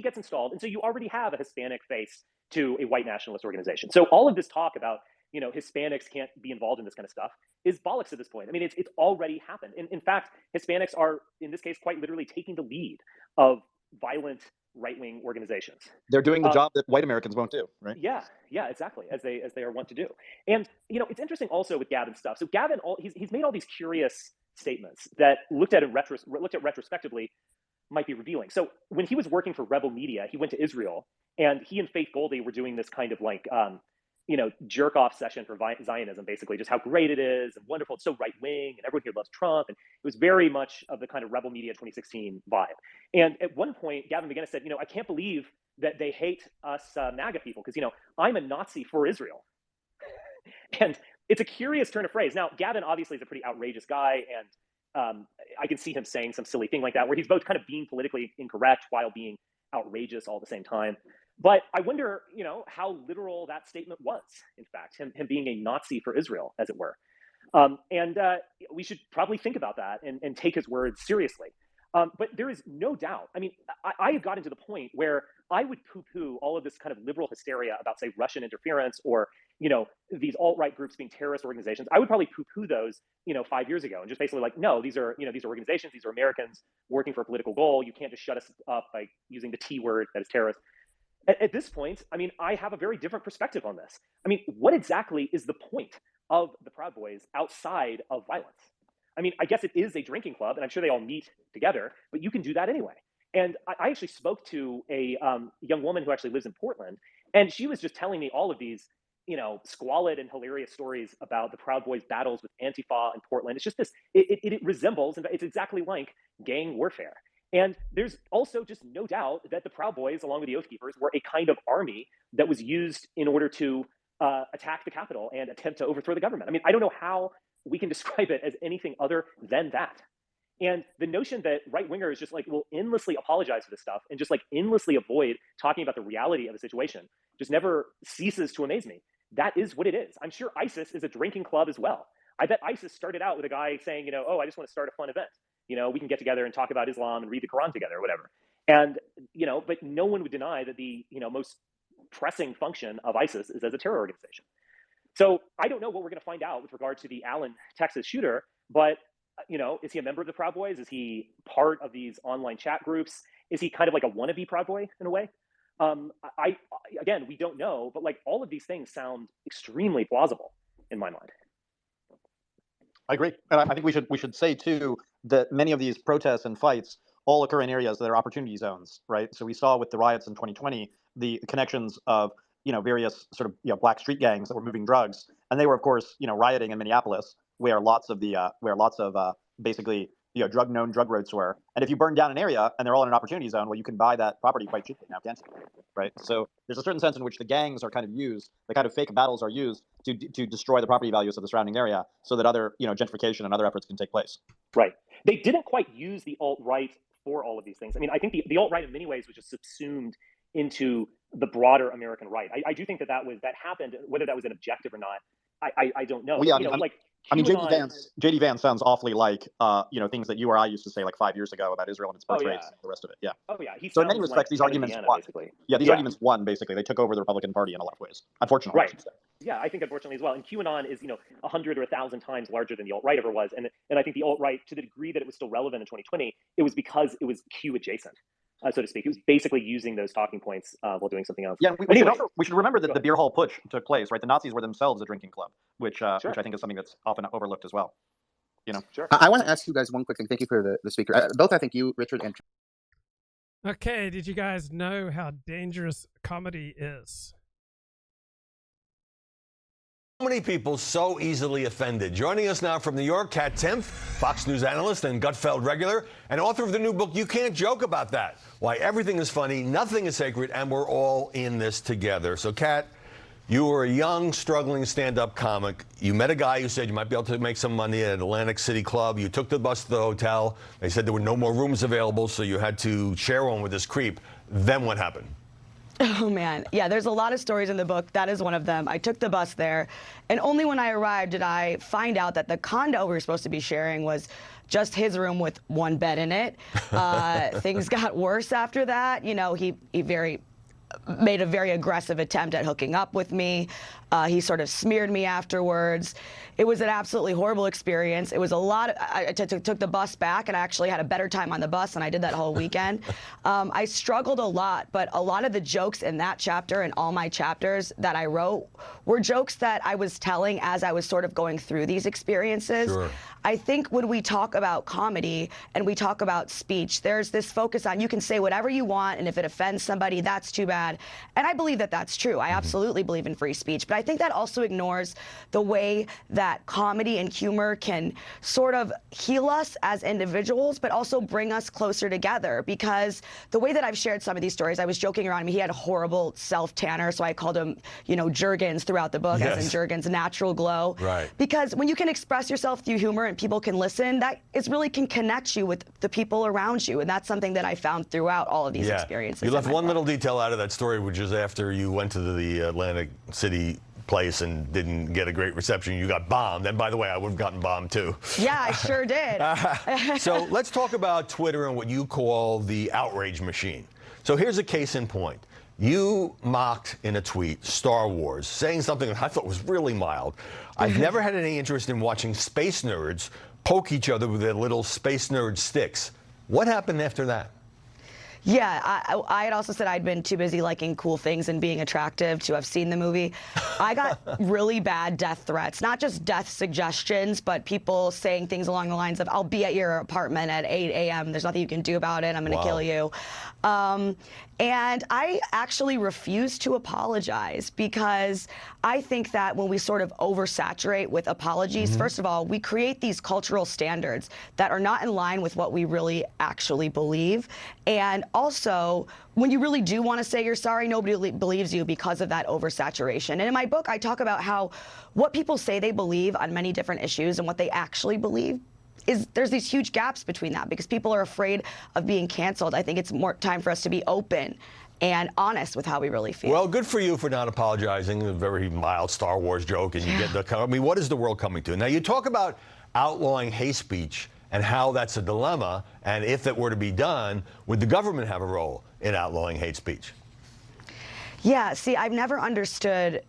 O: gets installed, and so you already have a Hispanic face to a white nationalist organization. So all of this talk about Hispanics can't be involved in this kind of stuff is bollocks at this point. I mean, it's already happened. In fact, Hispanics are in this case quite literally taking the lead of violent right-wing organizations.
P: They're doing the job that white Americans won't do, right?
O: Yeah, exactly, as they are wont to do. And it's interesting also with Gavin's stuff. So Gavin, he's made all these curious statements that looked at retrospectively might be revealing. So when he was working for Rebel Media, he went to Israel, and he and Faith Goldie were doing this kind of like jerk off session for Zionism, basically just how great it is and wonderful. It's so right wing, and everyone here loves Trump. And it was very much of the kind of Rebel Media 2016 vibe. And at one point, Gavin McInnes said, I can't believe that they hate us MAGA people because I'm a Nazi for Israel. And it's a curious turn of phrase. Now, Gavin obviously is a pretty outrageous guy, and I can see him saying some silly thing like that, where he's both kind of being politically incorrect while being outrageous all at the same time. But I wonder, how literal that statement was, in fact, him being a Nazi for Israel, as it were. And we should probably think about that and take his words seriously. But there is no doubt. I mean, I have gotten to the point where I would poo-poo all of this kind of liberal hysteria about, say, Russian interference or, these alt-right groups being terrorist organizations. I would probably poo-poo those, 5 years ago and just basically like, no, these are organizations, these are Americans working for a political goal. You can't just shut us up by using the T word, that is terrorist. At this point, I mean, I have a very different perspective on this. I mean, what exactly is the point of the Proud Boys outside of violence? I mean, I guess it is a drinking club, and I'm sure they all meet together, but you can do that anyway. And I actually spoke to a young woman who actually lives in Portland, and she was just telling me all of these, squalid and hilarious stories about the Proud Boys' battles with Antifa in Portland. It's just this, it resembles, and it's exactly like gang warfare. And there's also just no doubt that the Proud Boys, along with the Oath Keepers, were a kind of army that was used in order to attack the Capitol and attempt to overthrow the government. I mean, I don't know how we can describe it as anything other than that. And the notion that right-wingers just will endlessly apologize for this stuff and just endlessly avoid talking about the reality of the situation just never ceases to amaze me. That is what it is. I'm sure ISIS is a drinking club as well. I bet ISIS started out with a guy saying, oh, I just want to start a fun event. We can get together and talk about Islam and read the Quran together or whatever. And, but no one would deny that the, most pressing function of ISIS is as a terror organization. So I don't know what we're going to find out with regard to the Allen, Texas shooter, but, is he a member of the Proud Boys? Is he part of these online chat groups? Is he kind of like a wannabe Proud Boy in a way? Again, we don't know, but all of these things sound extremely plausible in my mind.
P: I agree. And I think we should say too that many of these protests and fights all occur in areas that are opportunity zones, right? So we saw with the riots in 2020 the connections of various sort of black street gangs that were moving drugs, and they were of course rioting in Minneapolis, where lots of basically known drug roads were. And if you burn down an area and they're all in an opportunity zone, well, you can buy that property quite cheaply now, can't you? Right. So there's a certain sense in which the gangs are kind of used, the kind of fake battles are used to destroy the property values of the surrounding area, so that other gentrification and other efforts can take place.
O: Right. They didn't quite use the alt-right for all of these things. I mean, I think the alt-right in many ways was just subsumed into the broader American right. I do think that happened. Whether that was an objective or not, I don't know.
P: Well, yeah, JD Vance sounds awfully like things that you or I used to say 5 years ago about Israel and its birth rates and the rest of it. Yeah.
O: Oh yeah.
P: So in many respects, these arguments won. Basically. Yeah, these arguments won. Basically, they took over the Republican Party in a lot of ways. Unfortunately.
O: Right. Yeah, I think unfortunately as well. And QAnon is 100 or 1,000 times larger than the alt-right ever was. And I think the alt-right, to the degree that it was still relevant in 2020, it was because it was Q adjacent. So to speak, it was basically using those talking points while doing something else.
P: Yeah, we should remember that the beer hall putsch took place, right? The Nazis were themselves a drinking club, which I think is something that's often overlooked as well.
O: Sure.
Q: I want to ask you guys one quick thing. Thank you for the speaker. Both, I think you, Richard, and
A: Okay, did you guys know how dangerous comedy is?
C: So many people so easily offended. Joining us now from New York, Kat Timpf, Fox News analyst and Gutfeld regular, and author of the new book, You Can't Joke About That, Why Everything is Funny, Nothing is Sacred, and We're All in This Together. So, Kat, you were a young, struggling stand-up comic. You met a guy who said you might be able to make some money at Atlantic City Club. You took the bus to the hotel. They said there were no more rooms available, so you had to share one with this creep. Then what happened?
R: Oh, man. Yeah, there's a lot of stories in the book. That is one of them. I took the bus there, and only when I arrived did I find out that the condo we were supposed to be sharing was just his room with one bed in it. Things got worse after that. He made a very aggressive attempt at hooking up with me. He sort of smeared me afterwards. It was an absolutely horrible experience. It was a lot. I took the bus back, and I actually had a better time on the bus than I did that whole weekend. I struggled a lot, but a lot of the jokes in that chapter and all my chapters that I wrote were jokes that I was telling as I was sort of going through these experiences. Sure. I think when we talk about comedy and we talk about speech, there's this focus on you can say whatever you want, and if it offends somebody, that's too bad. And I believe that that's true. I absolutely believe in free speech. But I think that also ignores the way that comedy and humor can sort of heal us as individuals, but also bring us closer together. Because the way that I've shared some of these stories, I was joking around. I mean, he had a horrible self-tanner, so I called him, Jergens throughout the book, as in Jergens Natural Glow.
C: Right.
R: Because when you can express yourself through humor and people can listen, that is really can connect you with the people around you. And that's something that I found throughout all of these experiences.
C: You left one little detail out of that story, which is after you went to the Atlantic City place and didn't get a great reception, you got bombed. And by the way, I would have gotten bombed too.
R: Yeah, I sure did.
C: So let's talk about Twitter and what you call the outrage machine. So here's a case in point. You mocked in a tweet Star Wars, saying something that I thought was really mild. I've never had any interest in watching space nerds poke each other with their little space nerd sticks. What happened after that?
R: Yeah, I had also said I'd been too busy liking cool things and being attractive to have seen the movie. I got really bad death threats, not just death suggestions, but people saying things along the lines of, I'll be at your apartment at 8 a.m. There's nothing you can do about it. I'm going to kill you. And I actually refuse to apologize because I think that when we sort of oversaturate with apologies, first of all, we create these cultural standards that are not in line with what we really actually believe. And also, when you really do want to say you're sorry, nobody believes you because of that oversaturation. And in my book, I talk about how what people say they believe on many different issues and what they actually believe there's these huge gaps between that because people are afraid of being canceled. I think it's more time for us to be open and honest with how we really feel.
C: Well, good for you for not apologizing. A very mild Star Wars joke, and you get the. I mean, what is the world coming to? Now, you talk about outlawing hate speech and how that's a dilemma, and if that were to be done, would the government have a role in outlawing hate speech?
R: Yeah, see, I've never understood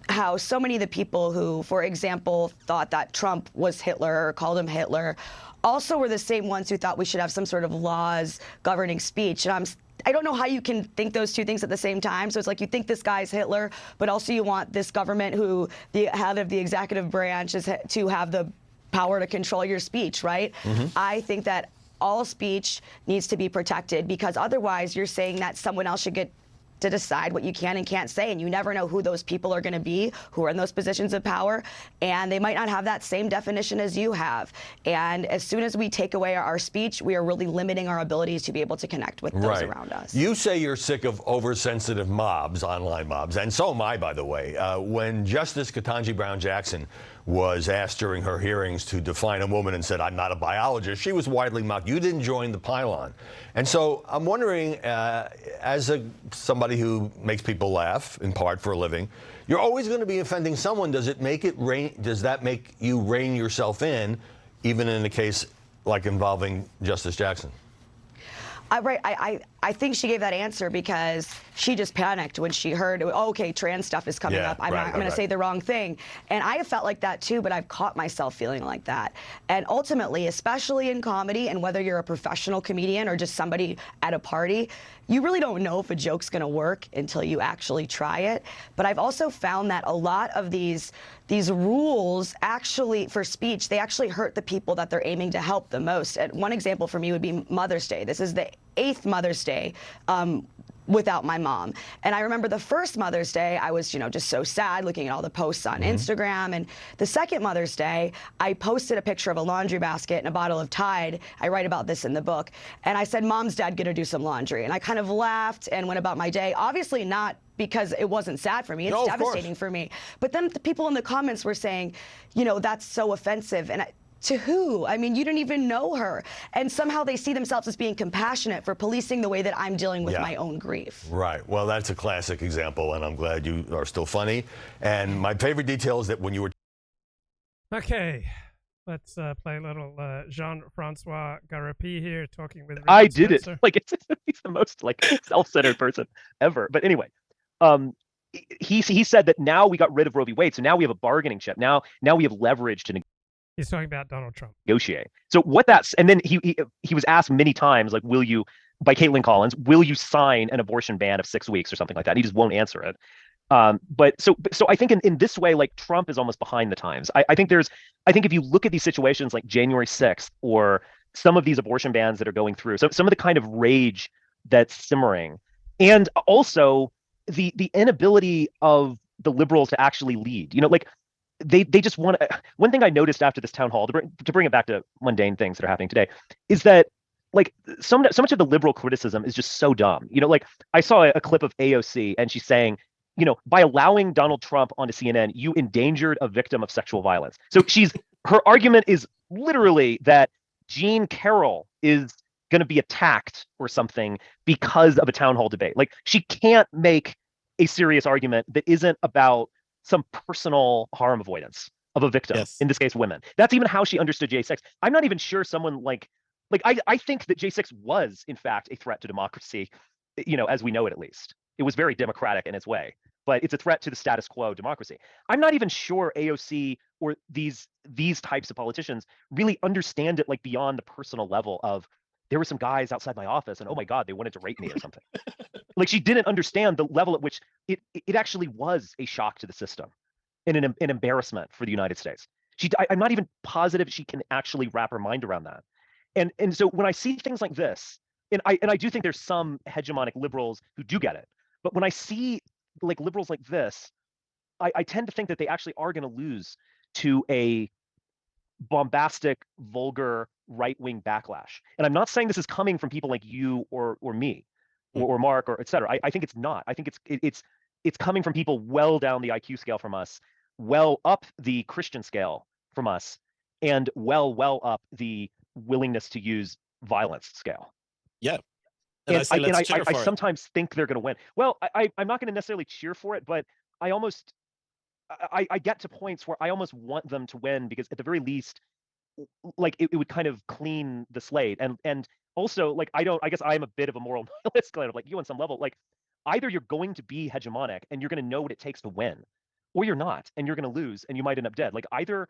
R: how so many of the people who, for example, thought that Trump was Hitler or called him Hitler also were the same ones who thought we should have some sort of laws governing speech. And I don't know how you can think those two things at the same time. So it's like you think this guy's Hitler, but also you want this government who the head of the executive branch is to have the power to control your speech, right? I think that all speech needs to be protected because otherwise you're saying that someone else should get to decide what you can and can't say, and you never know who those people are going to be who are in those positions of power, and they might not have that same definition as you have. And as soon as we take away our speech, we are really limiting our abilities to be able to connect with those around us.
C: You say you're sick of oversensitive mobs, online mobs, and so am I, by the way. When Justice Ketanji Brown Jackson was asked during her hearings to define a woman and said, I'm not a biologist, she was widely mocked. You didn't join the pylon. And so I'm wondering, as somebody who makes people laugh, in part for a living, you're always going to be offending someone. Does that make you rein yourself in, even in a case like involving Justice Jackson?
R: I think she gave that answer because she just panicked when she heard, oh, okay, trans stuff is coming up. I'm going to say the wrong thing. And I have felt like that too, but I've caught myself feeling like that. And ultimately, especially in comedy, and whether you're a professional comedian or just somebody at a party, you really don't know if a joke's going to work until you actually try it. But I've also found that a lot of these rules actually, for speech, they actually hurt the people that they're aiming to help the most. And one example for me would be Mother's Day. This is the 8th Mother's Day without my mom. And I remember the first Mother's Day, I was, just so sad looking at all the posts on Instagram. And the second Mother's Day, I posted a picture of a laundry basket and a bottle of Tide. I write about this in the book. And I said, Mom's dead, gonna do some laundry. And I kind of laughed and went about my day. Obviously not because it wasn't sad for me. It's devastating for me. But then the people in the comments were saying, that's so offensive. And to who? I mean, you didn't even know her. And somehow they see themselves as being compassionate for policing the way that I'm dealing with my own grief.
C: Right. Well, that's a classic example, and I'm glad you are still funny. And my favorite detail is that when you were...
A: Okay. Let's play a little Jean-Francois Garapi here talking with Richard
S: I did
A: Spencer.
S: it. He's the most self-centered person ever. But anyway, he said that now we got rid of Roe v. Wade, so now we have a bargaining chip. Now we have leverage to
A: He's talking about Donald Trump.
S: Negotiate. So and then he was asked many times, like, by Caitlin Collins, will you sign an abortion ban of 6 weeks or something like that? And he just won't answer it. But I think in this way, like, Trump is almost behind the times. I think if you look at these situations like January 6th or some of these abortion bans that are going through, so some of the kind of rage that's simmering, and also the inability of the liberals to actually lead, they just want to. One thing I noticed after this town hall, to bring it back to mundane things that are happening today, is that, like, so much of the liberal criticism is just so dumb. Like, I saw a clip of AOC and she's saying, by allowing Donald Trump onto CNN, you endangered a victim of sexual violence. So her argument is literally that Jean Carroll is going to be attacked or something because of a town hall debate. Like, she can't make a serious argument that isn't about some personal harm avoidance of a victim, in this case, women. That's even how she understood J6. I'm not even sure someone like I think that J6 was, in fact, a threat to democracy, as we know it, at least. It was very democratic in its way, but it's a threat to the status quo democracy. I'm not even sure AOC or these types of politicians really understand it, like, beyond the personal level of, there were some guys outside my office and, oh my God, they wanted to rape me or something. Like, she didn't understand the level at which it actually was a shock to the system and an embarrassment for the United States. I'm not even positive she can actually wrap her mind around that. And so when I see things like this, and I do think there's some hegemonic liberals who do get it, but when I see like liberals like this, I tend to think that they actually are going to lose to a bombastic, vulgar, right-wing backlash. And I'm not saying this is coming from people like you or me or Mark or et cetera. I think it's not. I think it's coming from people well down the IQ scale from us, well up the Christian scale from us, and well up the willingness to use violence scale.
T: Yeah. And
S: I sometimes think they're going to win. Well, I'm not going to necessarily cheer for it, but I get to points where I almost want them to win, because at the very least, like, it would kind of clean the slate. And also, like, I guess I'm a bit of a moral nihilist, kind of like you on some level. Like, either you're going to be hegemonic and you're going to know what it takes to win, or you're not, and you're going to lose and you might end up dead. Like, either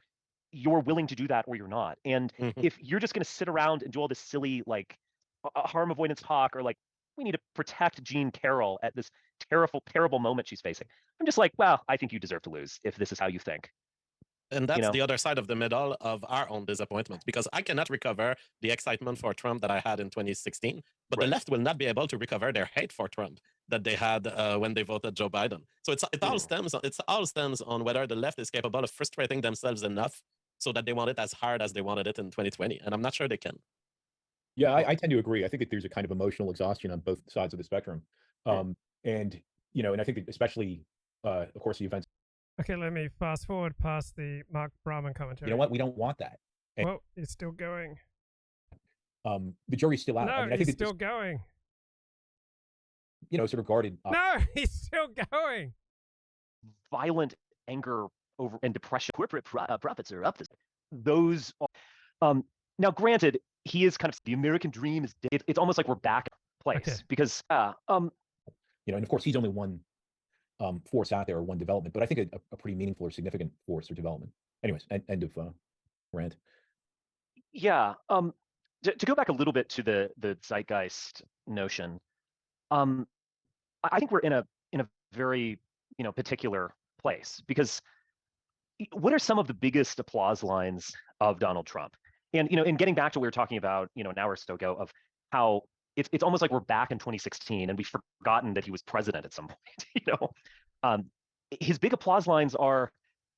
S: you're willing to do that or you're not. And if you're just going to sit around and do all this silly, like, harm avoidance talk, or like, we need to protect Jean Carroll at this terrible moment she's facing, I'm just like, well, I think you deserve to lose if this is how you think.
T: And that's the other side of the medal of our own disappointment, because I cannot recover the excitement for Trump that I had in 2016, but the left will not be able to recover their hate for Trump that they had when they voted Joe Biden. So it all stems on whether the left is capable of frustrating themselves enough so that they want it as hard as they wanted it in 2020. And I'm not sure they can.
U: Yeah, I tend to agree. I think that there's a kind of emotional exhaustion on both sides of the spectrum. And I think that especially, of course, the events.
A: Okay, let me fast forward past the Mark Brahman commentary.
U: You know what? We don't want that. And,
A: well, he's still going.
U: The jury's still out.
A: No,
U: I mean, I think
A: he's still going.
U: Sort of guarded.
A: No, he's still going.
S: Violent anger over and depression. Corporate profits are up. Those are, now, granted, he is kind of, the American dream is dead. It's almost like we're back in place because,
U: and of course, he's only one force out there, or one development, but I think a pretty meaningful or significant force or development. Anyways, end of rant.
S: Yeah. To go back a little bit to the zeitgeist notion, I think we're in a very particular place, because what are some of the biggest applause lines of Donald Trump? And in getting back to what we were talking about an hour or so ago, of how it's almost like we're back in 2016 and we've forgotten that he was president at some point. His big applause lines are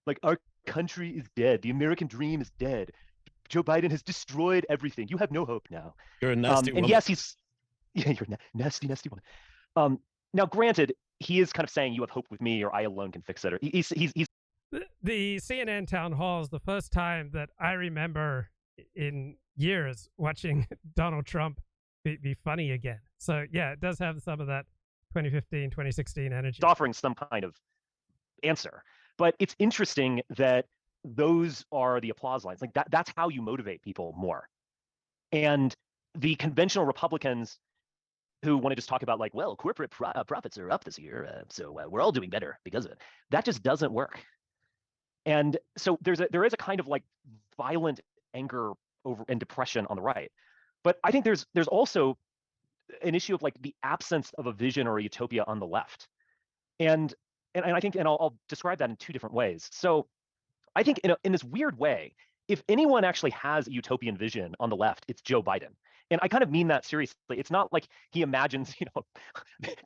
S: like, our country is dead, the American dream is dead, Joe Biden has destroyed everything, you have no hope now.
T: You're a nasty woman.
S: And yes, you're a nasty woman. Now, granted, he is kind of saying, you have hope with me, or I alone can fix it. Or he's
A: the CNN town hall is the first time that I remember in years watching Donald Trump be funny again. So yeah, it does have some of that 2015, 2016 energy.
S: Offering some kind of answer. But it's interesting that those are the applause lines. Like, that's how you motivate people more. And the conventional Republicans who want to just talk about, like, well, corporate profits are up this year, so we're all doing better because of it. That just doesn't work. And so there is a kind of like violent anger over and depression on the right. But I think there's also an issue of like the absence of a vision or a utopia on the left. And I think, and I'll describe that in two different ways. So I think in this weird way, if anyone actually has a utopian vision on the left, it's Joe Biden. And I kind of mean that seriously. It's not like he imagines,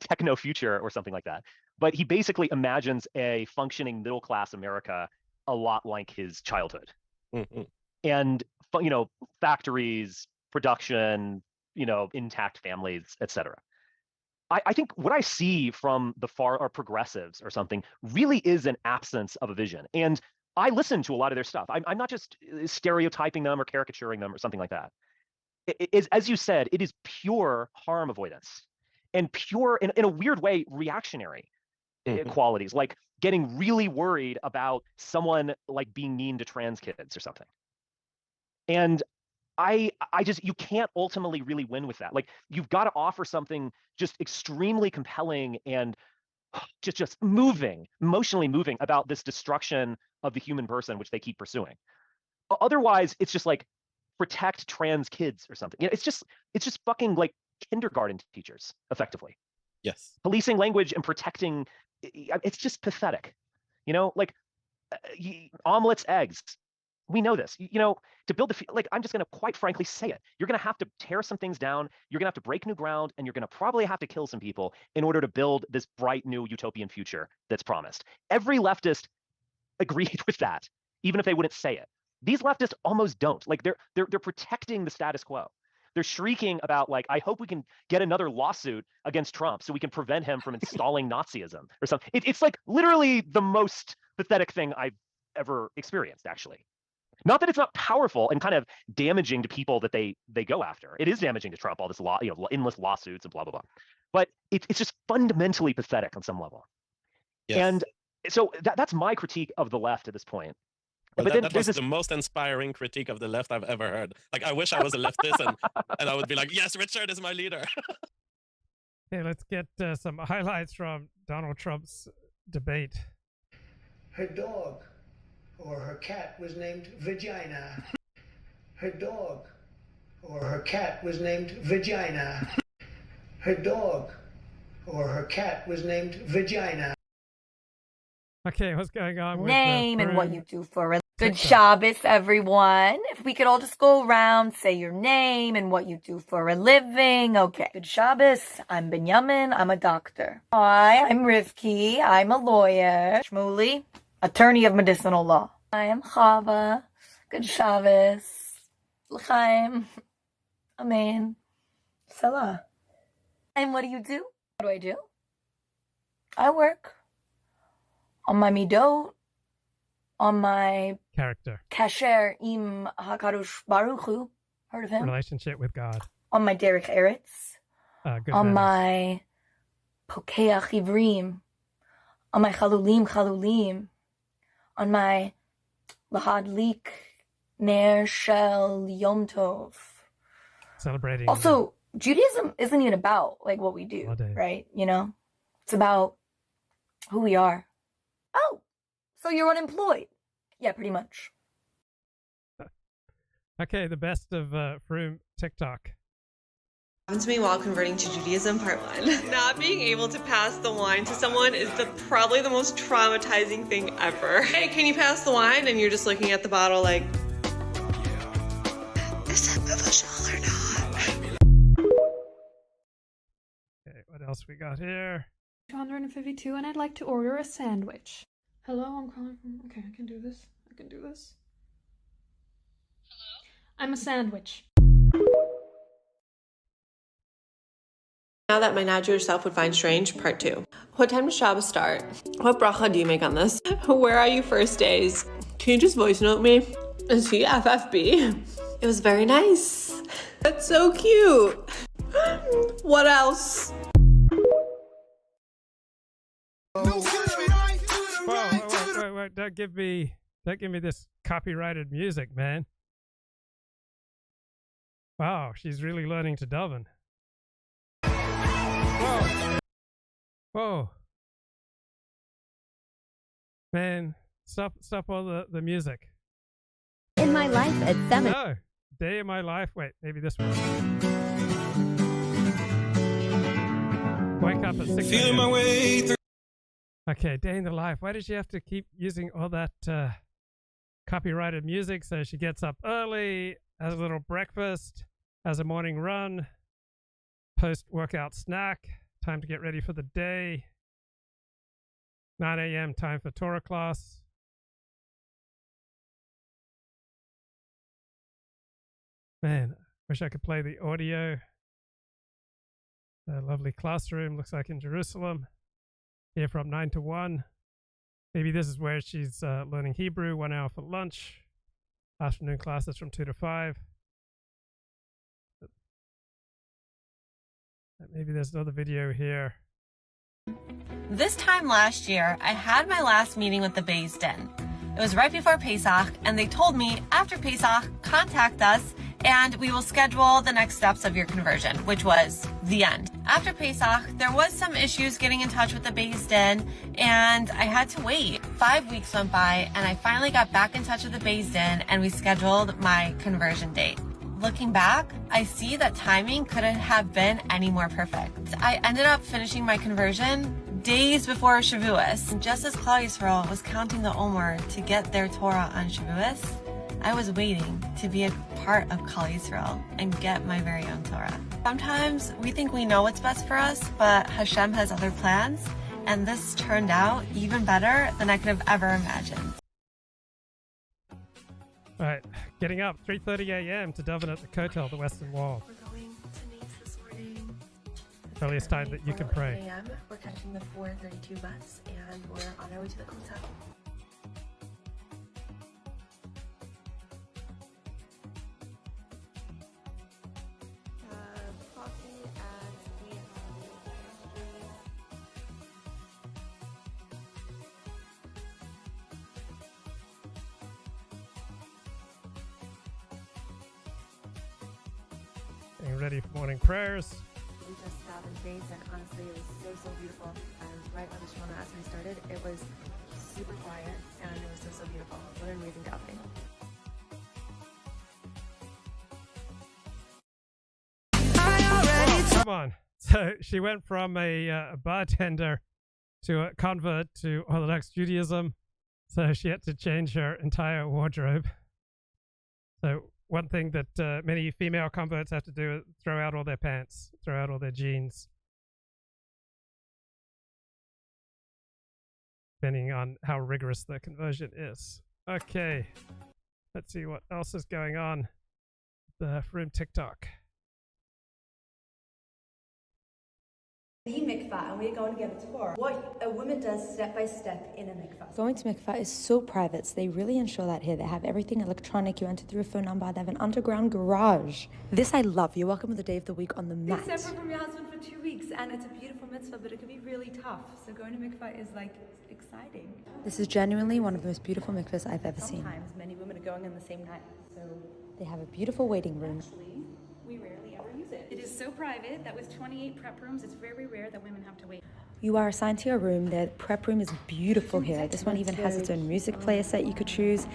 S: techno future or something like that, but he basically imagines a functioning middle class America a lot like his childhood.
T: Mm-hmm.
S: And factories, production, intact families, etc. I think what I see from the far or progressives or something really is an absence of a vision. And I listen to a lot of their stuff. I'm not just stereotyping them or caricaturing them or something like that. It is, as you said, it is pure harm avoidance and pure, in a weird way, reactionary qualities, like getting really worried about someone like being mean to trans kids or something. And I just, you can't ultimately really win with that. Like, you've got to offer something just extremely compelling and just moving, emotionally moving about this destruction of the human person, which they keep pursuing. Otherwise, it's just like, protect trans kids or something. You know, it's just fucking like kindergarten teachers, effectively.
T: Yes.
S: Policing language and protecting, it's just pathetic. You know, like omelets, eggs. We know this. You know, to build the, like, I'm just going to quite frankly say it. You're going to have to tear some things down. You're going to have to break new ground, and you're going to probably have to kill some people in order to build this bright new utopian future that's promised. Every leftist agreed with that, even if they wouldn't say it. These leftists almost don't. Like, they're protecting the status quo. They're shrieking about, like, I hope we can get another lawsuit against Trump so we can prevent him from installing Nazism or something. It's like literally the most pathetic thing I've ever experienced, actually. Not that it's not powerful and kind of damaging to people that they go after. It is damaging to Trump, all this endless lawsuits and blah, blah, blah. But it's just fundamentally pathetic on some level. Yes. And so that's my critique of the left at this point.
T: Well, that was the most inspiring critique of the left I've ever heard. Like, I wish I was a leftist and I would be like, yes, Richard is my leader.
A: Okay, let's get some highlights from Donald Trump's debate.
E: Her dog or her cat was named Vagina. Her dog or her cat was named Vagina. Her dog or her cat was named Vagina.
A: Okay, what's going on with
B: name and what you do for a good Shabbos, everyone. If we could all just go around, say your name and what you do for a living. Okay, good Shabbos. I'm Benjamin. I'm a doctor. Hi, I'm Rivki. I'm a lawyer. Shmuley, attorney of medicinal law. I am Khaw. Good Shabbos. L'chaim. Amen. Salah. And what do you do? What do I do? I work on my midot, on my
A: character,
B: kasher im hakadosh baruch hu, heard of him?
A: Relationship with God.
B: On my derech eretz, on my pokeach ivrim, on my chalulim, on my lahadlik ner shel yom tov.
A: Celebrating.
B: Also, Judaism isn't even about like what we do, right? You know, it's about who we are. Oh, so you're unemployed? Yeah, pretty much.
A: Okay, the best of Froome TikTok.
V: Happened to me while converting to Judaism, part 1. Not being able to pass the wine to someone is probably the most traumatizing thing ever. Hey, can you pass the wine? And you're just looking at the bottle like, is it biblical or not?
A: Okay, what else we got here?
W: 252, and I'd like to order a sandwich. Hello, I'm calling from... Okay, I can do this. Hello? I'm a sandwich.
V: Now that my non-Jewish self would find strange, part 2. What time does Shabbos start? What bracha do you make on this? Where are you first days? Can you just voice note me? Is he FFB? It was very nice. That's so cute. What else?
A: Wait, don't give me this copyrighted music, man. Wow, she's really learning to daven. Whoa. Man, stop all the music.
X: In my life at 7.
A: No, day in my life. Wait, maybe this one. Wake up at 6
Y: Feeling my way through.
A: Okay, day in the life. Why did she have to keep using all that copyrighted music? So she gets up early, has a little breakfast, has a morning run, post-workout snack, time to get ready for the day, 9 a.m. time for Torah class. Man, wish I could play the audio. A lovely classroom, looks like in Jerusalem. Here from 9 to 1. Maybe this is where she's learning Hebrew, 1 hour for lunch, afternoon classes from 2 to 5. Maybe there's another video here.
D: This time last year, I had my last meeting with the Beis Din. It was right before Pesach, and they told me, after Pesach, contact us, and we will schedule the next steps of your conversion, which was the end. After Pesach, there was some issues getting in touch with the Beis Din, and I had to wait. 5 weeks went by, and I finally got back in touch with the Beis Din, and we scheduled my conversion date. Looking back, I see that timing couldn't have been any more perfect. I ended up finishing my conversion days before Shavuos. Just as Khaw Yisrael was counting the Omer to get their Torah on Shavuos, I was waiting to be a part of Khaw Yisrael and get my very own Torah. Sometimes we think we know what's best for us, but Hashem has other plans, and this turned out even better than I could have ever imagined.
A: All right, getting up 3:30 a.m. to daven at the Kotel, the Western Wall.
D: We're going to Nate's this morning.
A: Earliest time that you can pray.
D: 4 a.m. We're catching the 4:32 bus, and we're on our way to the Kotel.
A: Getting ready for morning prayers.
F: We just stopped in Faith, and honestly, it was so beautiful. And right when the Shemona Esrei started, it was super quiet, and it was so beautiful. What an amazing davening.
A: Oh, come on. So she went from a bartender to a convert to Orthodox Judaism. So she had to change her entire wardrobe. So one thing that many female converts have to do is throw out all their pants, throw out all their jeans. Depending on how rigorous the conversion is. Okay, let's see what else is going on. The Froom TikTok.
G: The mikvah, and we're going to give a tour. What a woman does step by step in a mikvah.
H: Going to mikvah is so private, so they really ensure that here. They have everything electronic. You enter through a phone number. They have an underground garage. This I love. You're welcome with the day of the week on the mat.
G: Be separate from your husband for 2 weeks, and it's a beautiful mitzvah, but it can be really tough. So going to mikvah is like exciting.
H: This is genuinely one of the most beautiful mikvahs I've ever seen.
G: Sometimes many women are going on the same night, so
H: they have a beautiful waiting room.
G: Actually, we rarely ever use it. It is so private that with 28 prep rooms, it's very rare that women have to wait.
H: You are assigned to your room. The prep room is beautiful here. This one even has its own music player set you could choose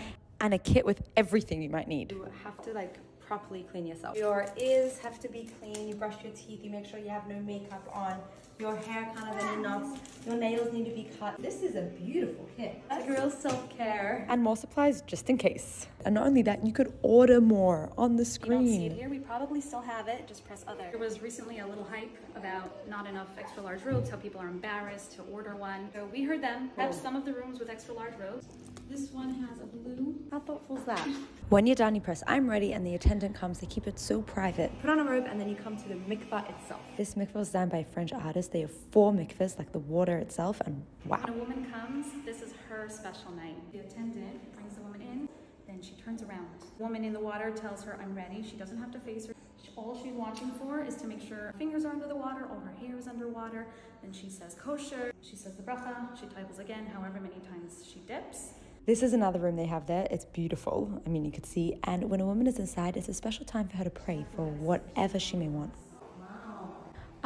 H: and a kit with everything you might need.
G: You have to properly clean yourself. Your ears have to be clean. You brush your teeth. You make sure you have no makeup on. Your hair kind of in knots. Your nails need to be cut. This is a beautiful kit. That's real self-care.
H: And more supplies just in case. And not only that, you could order more on the screen.
G: You don't see it here. We probably still have it. Just press other. There was recently a little hype about not enough extra large robes, how people are embarrassed to order one. So we heard them. Have some of the rooms with extra large robes. This one has a blue. How thoughtful is that?
H: When you're done, you press I'm ready and the attendant comes. They keep it so private.
G: Put on a robe and then you come to the mikvah itself.
H: This mikvah was designed by a French artist. They have 4 mikvahs, like the water itself, and wow.
G: When a woman comes, this is her special night. The attendant brings the woman in, then she turns around. The woman in the water tells her, I'm ready. She doesn't have to face her. All she's watching for is to make sure her fingers are under the water, all her hair is underwater. Then she says kosher. She says the bracha. She types again, however many times she dips.
H: This is another room they have there. It's beautiful. I mean, you could see. And when a woman is inside, it's a special time for her to pray for whatever she may want.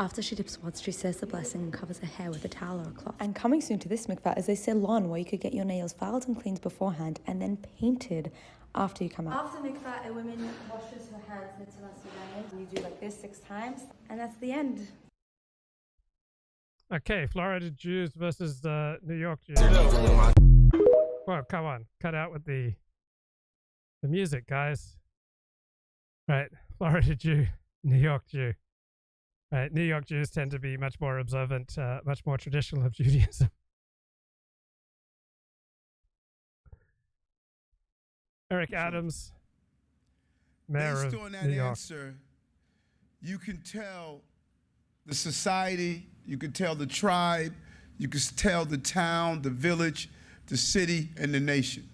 H: After she dips once, she says the blessing and covers her hair with a towel or a cloth. And coming soon to this mikvah is a salon where you could get your nails filed and cleaned beforehand and then painted after you come out.
G: After mikvah, a woman washes her hands mitzvah sudanim. You do like this 6 times, and that's the end.
A: Okay, Florida Jews versus New York Jews. Well, come on, cut out with the music, guys. Right, Florida Jew, New York Jew. Right, New York Jews tend to be much more observant, much more traditional of Judaism. Eric Adams, mayor
Y: Based
A: of
Y: on that
A: New York.
Y: answer, you can tell the society, you can tell the tribe, you can tell the town, the village, the city, and the nation.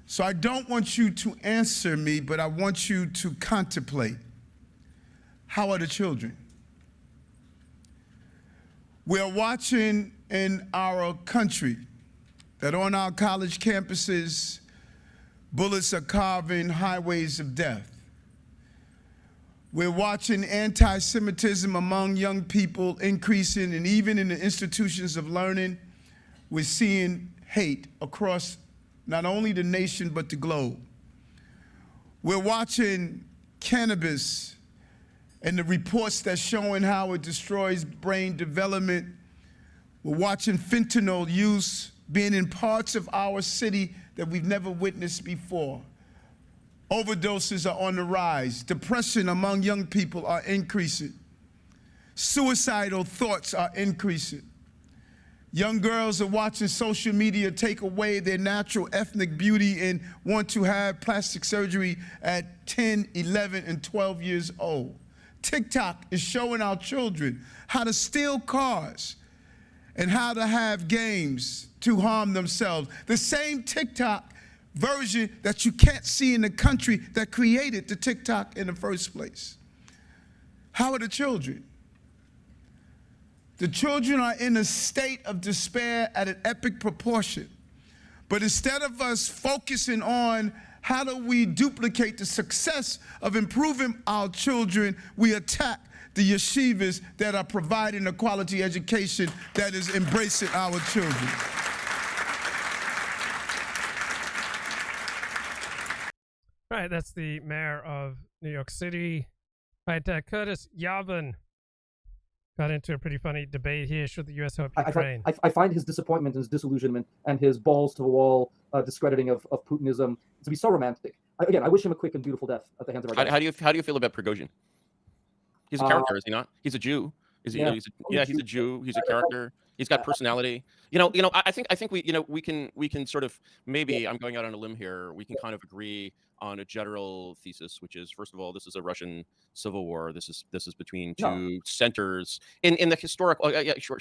Y: So I don't want you to answer me, but I want you to contemplate. How are the children? We're watching in our country that on our college campuses, bullets are carving highways of death. We're watching anti-Semitism among young people increasing, and even in the institutions of learning, we're seeing hate across not only the nation, but the globe. We're watching cannabis and the reports that's showing how it destroys brain development. We're watching fentanyl use being in parts of our city that we've never witnessed before. Overdoses are on the rise. Depression among young people are increasing. Suicidal thoughts are increasing. Young girls are watching social media take away their natural ethnic beauty and want to have plastic surgery at 10, 11, and 12 years old. TikTok is showing our children how to steal cars and how to have games to harm themselves. The same TikTok version that you can't see in the country that created the TikTok in the first place. How are the children? The children are in a state of despair at an epic proportion. But instead of us focusing on how do we duplicate the success of improving our children, we attack the yeshivas that are providing a quality education that is embracing our children.
A: Right, that's the mayor of New York City. Right, Curtis, Yarvin got into a pretty funny debate here. Should the U.S. help Ukraine?
I: I find his disappointment, his disillusionment, and his balls to the wall discrediting of Putinism to be so romantic. Again, I wish him a quick and beautiful death at the hands of our
J: How do you feel about Prigozhin? He's a character, is he not? He's a Jew. Is he?
I: Yeah.
J: He's a Jew. He's a character. He's got personality. I think we can sort of, maybe I'm going out on a limb here. We can kind of agree on a general thesis, which is, first of all, this is a Russian civil war. This is between two centers in the historical. Yeah, sure.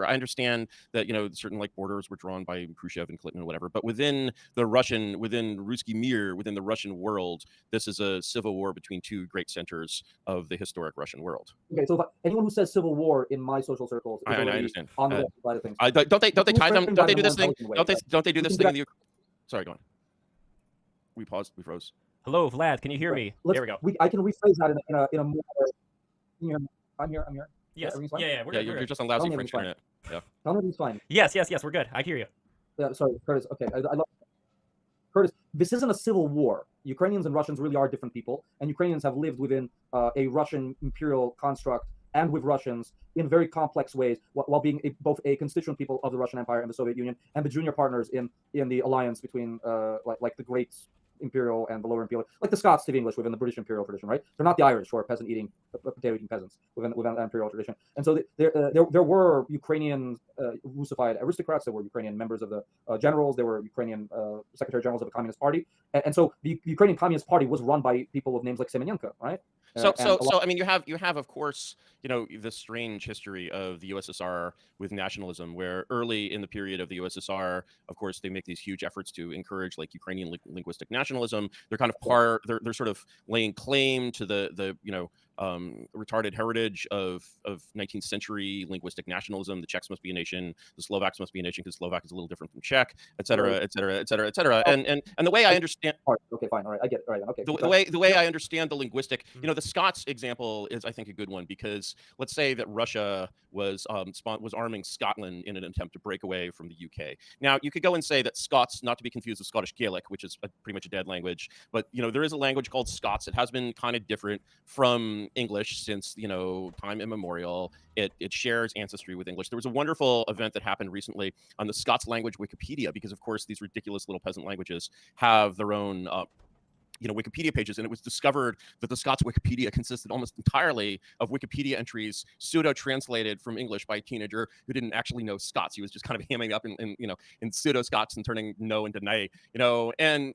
J: I understand that certain borders were drawn by Khrushchev and Clinton and whatever, but within Ruski Mir, within the Russian world, this is a civil war between two great centers of the historic Russian world.
I: Okay, so anyone who says civil war in my social circles,
J: I understand.
I: On the left side of things.
J: Don't they tie them? Don't they do this thing? Don't they do this thing in the? Sorry, go on. We paused. We froze.
K: Hello, Vlad. Can you hear me? There we go.
I: I can rephrase that in a more. I'm here.
K: Yes.
I: Yeah.
K: We're good.
J: You're just on lousy French internet. Yeah.
I: Tell me if he's fine.
K: Yes. We're good. I hear you.
I: Yeah. Sorry, Curtis. Okay. I love Curtis. This isn't a civil war. Ukrainians and Russians really are different people, and Ukrainians have lived within a Russian imperial construct and with Russians in very complex ways, while being both a constituent people of the Russian Empire and the Soviet Union, and the junior partners in the alliance between like the great imperial and the lower imperial, like the Scots to the English within the British imperial tradition, right? They're not the Irish who are potato-eating peasants within the imperial tradition. And so there were Ukrainian Russified aristocrats, there were Ukrainian members of the generals, there were Ukrainian secretary generals of the Communist Party, and so the Ukrainian Communist Party was run by people with names like Semenenko, right?
J: So I mean, you have of course the strange history of the USSR with nationalism, where early in the period of the USSR, of course, they make these huge efforts to encourage Ukrainian linguistic nationalism. They're kind of they're sort of laying claim to the retarded heritage of 19th century linguistic nationalism. The Czechs must be a nation, the Slovaks must be a nation because Slovak is a little different from Czech, et cetera, et cetera, et cetera, et cetera. And the way I understand,
I: okay, fine, all right, I get it, all right, okay.
J: The way I understand the linguistic, the Scots example is, I think, a good one, because let's say that Russia was arming Scotland in an attempt to break away from the UK. Now, you could go and say that Scots, not to be confused with Scottish Gaelic, which is pretty much a dead language, but there is a language called Scots. It has been kind of different from English since time immemorial. It shares ancestry with English. There was a wonderful event that happened recently on the Scots language Wikipedia, because of course these ridiculous little peasant languages have their own Wikipedia pages, and it was discovered that the Scots Wikipedia consisted almost entirely of Wikipedia entries pseudo-translated from English by a teenager who didn't actually know Scots. He was just kind of hamming up in pseudo-Scots and turning no into nay, and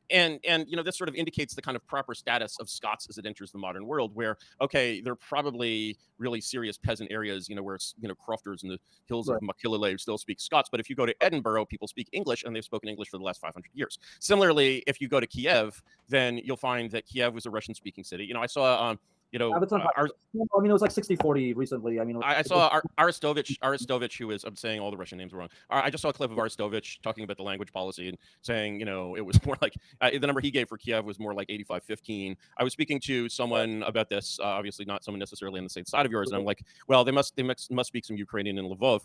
J: this sort of indicates the kind of proper status of Scots as it enters the modern world, where, okay, they're probably really serious peasant areas, where crofters in the hills of Machilele still speak Scots, but if you go to Edinburgh, people speak English, and they've spoken English for the last 500 years. Similarly, if you go to Kiev, then you'll find that Kiev was a Russian-speaking city. I saw,
I: I mean, it was like 60-40 recently. I mean,
J: I saw Aristovich, who is, I'm saying all the Russian names wrong. I just saw a clip of Aristovich talking about the language policy and saying, it was more like, the number he gave for Kiev was more like 85-15. I was speaking to someone about this, obviously not someone necessarily on the same side of yours, and I'm like, well, they must speak some Ukrainian in Lvov.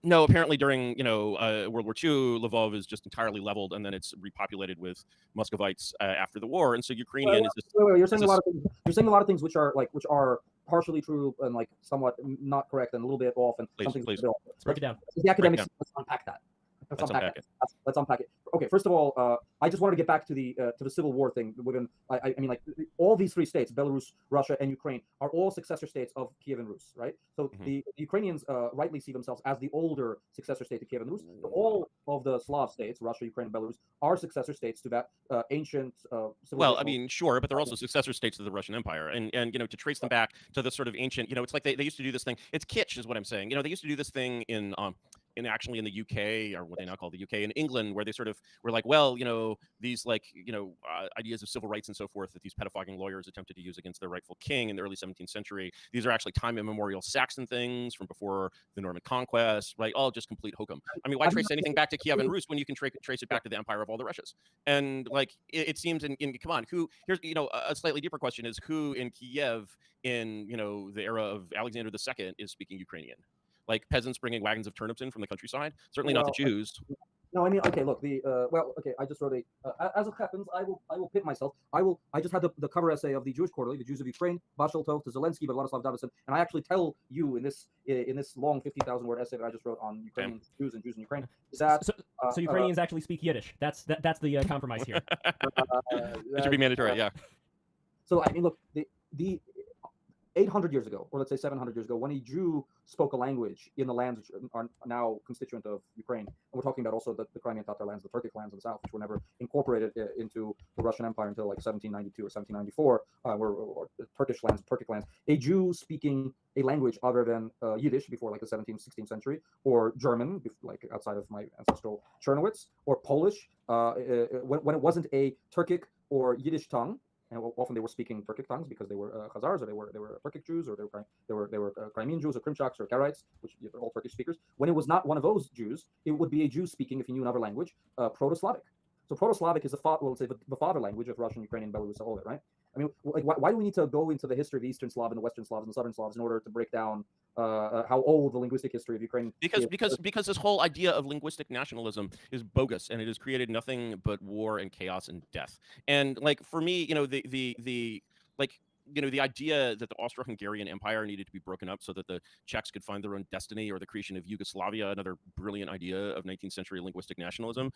J: No, apparently during World War II, Lvov is just entirely leveled, and then it's repopulated with Muscovites after the war, and so Ukrainian is just.
I: Wait, you're saying a lot of things. You're saying a lot of things which are partially true and like somewhat not correct and a little bit off, and some things.
K: Let's break it down.
I: The academics. Let's unpack that. Let's unpack it. Okay, first of all, I just wanted to get back to the Civil War thing. I mean, like all these three states, Belarus, Russia, and Ukraine, are all successor states of Kievan Rus, right? So the Ukrainians rightly see themselves as the older successor state to Kievan Rus. So all of the Slav states, Russia, Ukraine, and Belarus, are successor states to that ancient.
J: Well, I mean, sure, but they're also successor states to the Russian Empire, and to trace them back to the sort of ancient, it's like they used to do this thing. It's kitsch, is what I'm saying. They used to do this thing in the UK, or what they now call the UK, in England, where they sort of were like, well, these ideas of civil rights and so forth that these pedophiling lawyers attempted to use against their rightful king in the early 17th century, these are actually time immemorial Saxon things from before the Norman conquest, right? All just complete hokum. I mean, why trace anything back to Kievan Rus when you can trace it back to the empire of all the Russias? And it seems come on, here's a slightly deeper question is, who in Kiev in the era of Alexander II is speaking Ukrainian? Like peasants bringing wagons of turnips in from the countryside? Certainly not the Jews.
I: No, I mean, okay, look, I just wrote as it happens, I will pit myself. I just had the cover essay of the Jewish Quarterly, the Jews of Ukraine, Bashal Tov to Zelensky, but Vladislav Davidzon, and I actually tell you in this long 50,000 word essay that I just wrote on Ukrainian Jews and Jews in Ukraine, is that
K: so Ukrainians actually speak Yiddish. That's the compromise here.
J: It should be mandatory, yeah.
I: So I mean, look, the 800 years ago, or let's say 700 years ago, when a Jew spoke a language in the lands which are now constituent of Ukraine, and we're talking about also the Crimean Tatar lands, the Turkic lands in the south, which were never incorporated into the Russian Empire until like 1792 or 1794, or Turkic lands, a Jew speaking a language other than Yiddish before like the 17th, 16th century, or German, like outside of my ancestral Chernowitz, or Polish, when it wasn't a Turkic or Yiddish tongue. And often they were speaking Turkic tongues because they were Khazars, or they were Turkic Jews, or they were Crimean Jews, or Krimchaks, or Karaites, which are all Turkish speakers. When it was not one of those Jews, it would be a Jew speaking, if he knew another language, Proto-Slavic. So Proto-Slavic is the father language of Russian, Ukrainian, Belarus, all of it, right? I mean, like, why do we need to go into the history of the Eastern Slav and the Western Slavs and the Southern Slavs in order to break down how old the linguistic history of Ukraine is?
J: Because this whole idea of linguistic nationalism is bogus, and it has created nothing but war and chaos and death. And like for me, the idea that the Austro-Hungarian Empire needed to be broken up so that the Czechs could find their own destiny, or the creation of Yugoslavia, another brilliant idea of 19th century linguistic nationalism.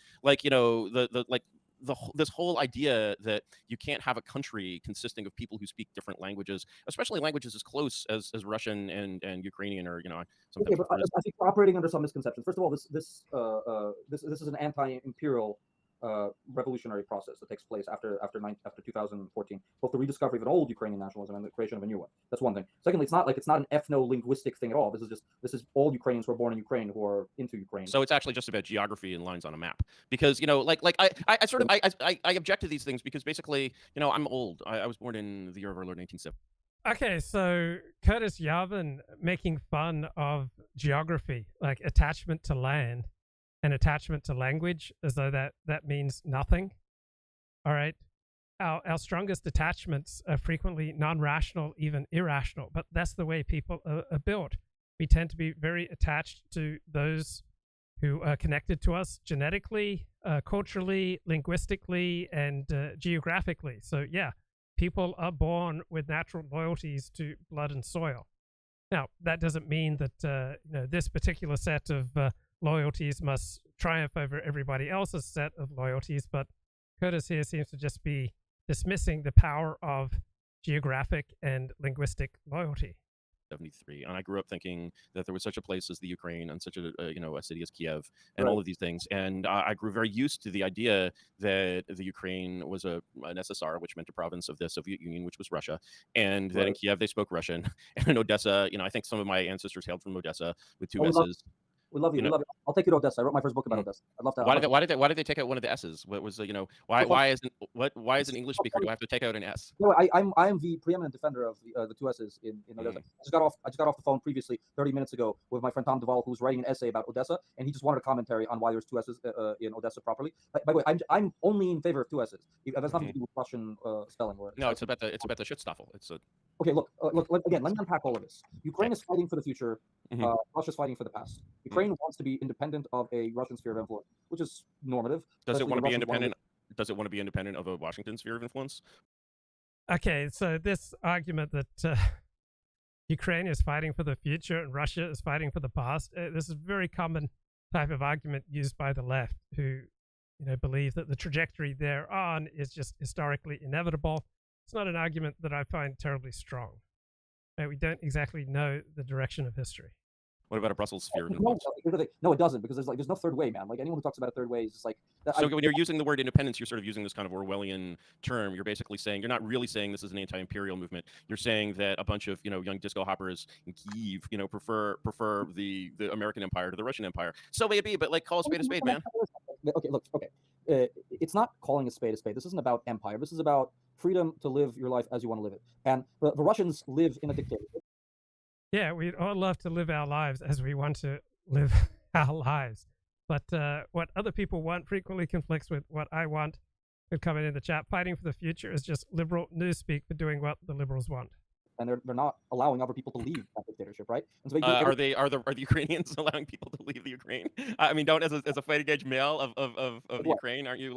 J: This whole idea that you can't have a country consisting of people who speak different languages, especially languages as close as Russian and Ukrainian, or
I: Okay, but I think we're operating under some misconceptions. First of all, this is an anti-imperial revolutionary process that takes place after 2014, both the rediscovery of an old Ukrainian nationalism and the creation of a new one. That's one thing. Secondly, it's not an ethno-linguistic thing at all. This is all Ukrainians who are born in Ukraine who are into Ukraine.
J: So it's actually just about geography and lines on a map. Because I object to these things because basically I'm old. I was born in the year of our Lord 1970.
A: Okay, so Curtis Yarvin making fun of geography, like attachment to land and attachment to language, as though that means nothing. All right. Our strongest attachments are frequently non-rational, even irrational, but that's the way people are built. We tend to be very attached to those who are connected to us genetically, culturally, linguistically, and geographically. So yeah, people are born with natural loyalties to blood and soil. Now, that doesn't mean that this particular set of loyalties must triumph over everybody else's set of loyalties, but Curtis here seems to just be dismissing the power of geographic and linguistic loyalty.
J: 73, and I grew up thinking that there was such a place as the Ukraine and such a a city as Kiev and all of these things, and I grew very used to the idea that the Ukraine was an SSR, which meant a province of the Soviet Union, which was Russia, and that in Kiev they spoke Russian, and in Odessa, I think some of my ancestors hailed from Odessa with two S's.
I: We love you. We love you. I'll take you to Odessa. I wrote my first book about Odessa. I'd love to.
J: Why did they take out one of the S's? What was why is an English speaker do I have to take out an S?
I: No, I am the preeminent defender of the two S's in Odessa. I just got off the phone previously 30 minutes ago with my friend Tom Duvall, who's writing an essay about Odessa, and he just wanted a commentary on why there's two S's in Odessa properly. By the way, I'm only in favor of two S's. It has nothing to do with Russian spelling.
J: No, it's about the shitstoffel.
I: Okay, look again. Let me unpack all of this. Ukraine is fighting for the future. Russia's fighting for the past. Ukraine wants to be independent of a Russian sphere of influence, which is normative.
J: Does it want to be independent? Does it want to be independent of a Washington sphere of influence?
A: Okay, so this argument that Ukraine is fighting for the future and Russia is fighting for the past, this is a very common type of argument used by the left, who believe that the trajectory they're on is just historically inevitable. It's not an argument that I find terribly strong. We don't exactly know the direction of history.
J: What about a Brussels sphere of influence?
I: No, it doesn't, because there's no third way, man. Like, anyone who talks about a third way is just like.
J: So when you're using the word independence, you're sort of using this kind of Orwellian term. You're basically saying, you're not really saying this is an anti-imperial movement. You're saying that a bunch of young disco hoppers in Kyiv prefer the American empire to the Russian empire. So may it be, but call a spade, man.
I: Okay, look, it's not calling a spade. This isn't about empire. This is about freedom to live your life as you want to live it. And the Russians live in a dictatorship.
A: Yeah, we'd all love to live our lives as we want to live our lives. But what other people want frequently conflicts with what I want. Good comment in the chat. Fighting for the future is just liberal newspeak for doing what the liberals want.
I: And they're not allowing other people to leave that dictatorship, right? And so
J: are the Ukrainians allowing people to leave the Ukraine? I mean, don't as a fighting age male of the Ukraine, aren't you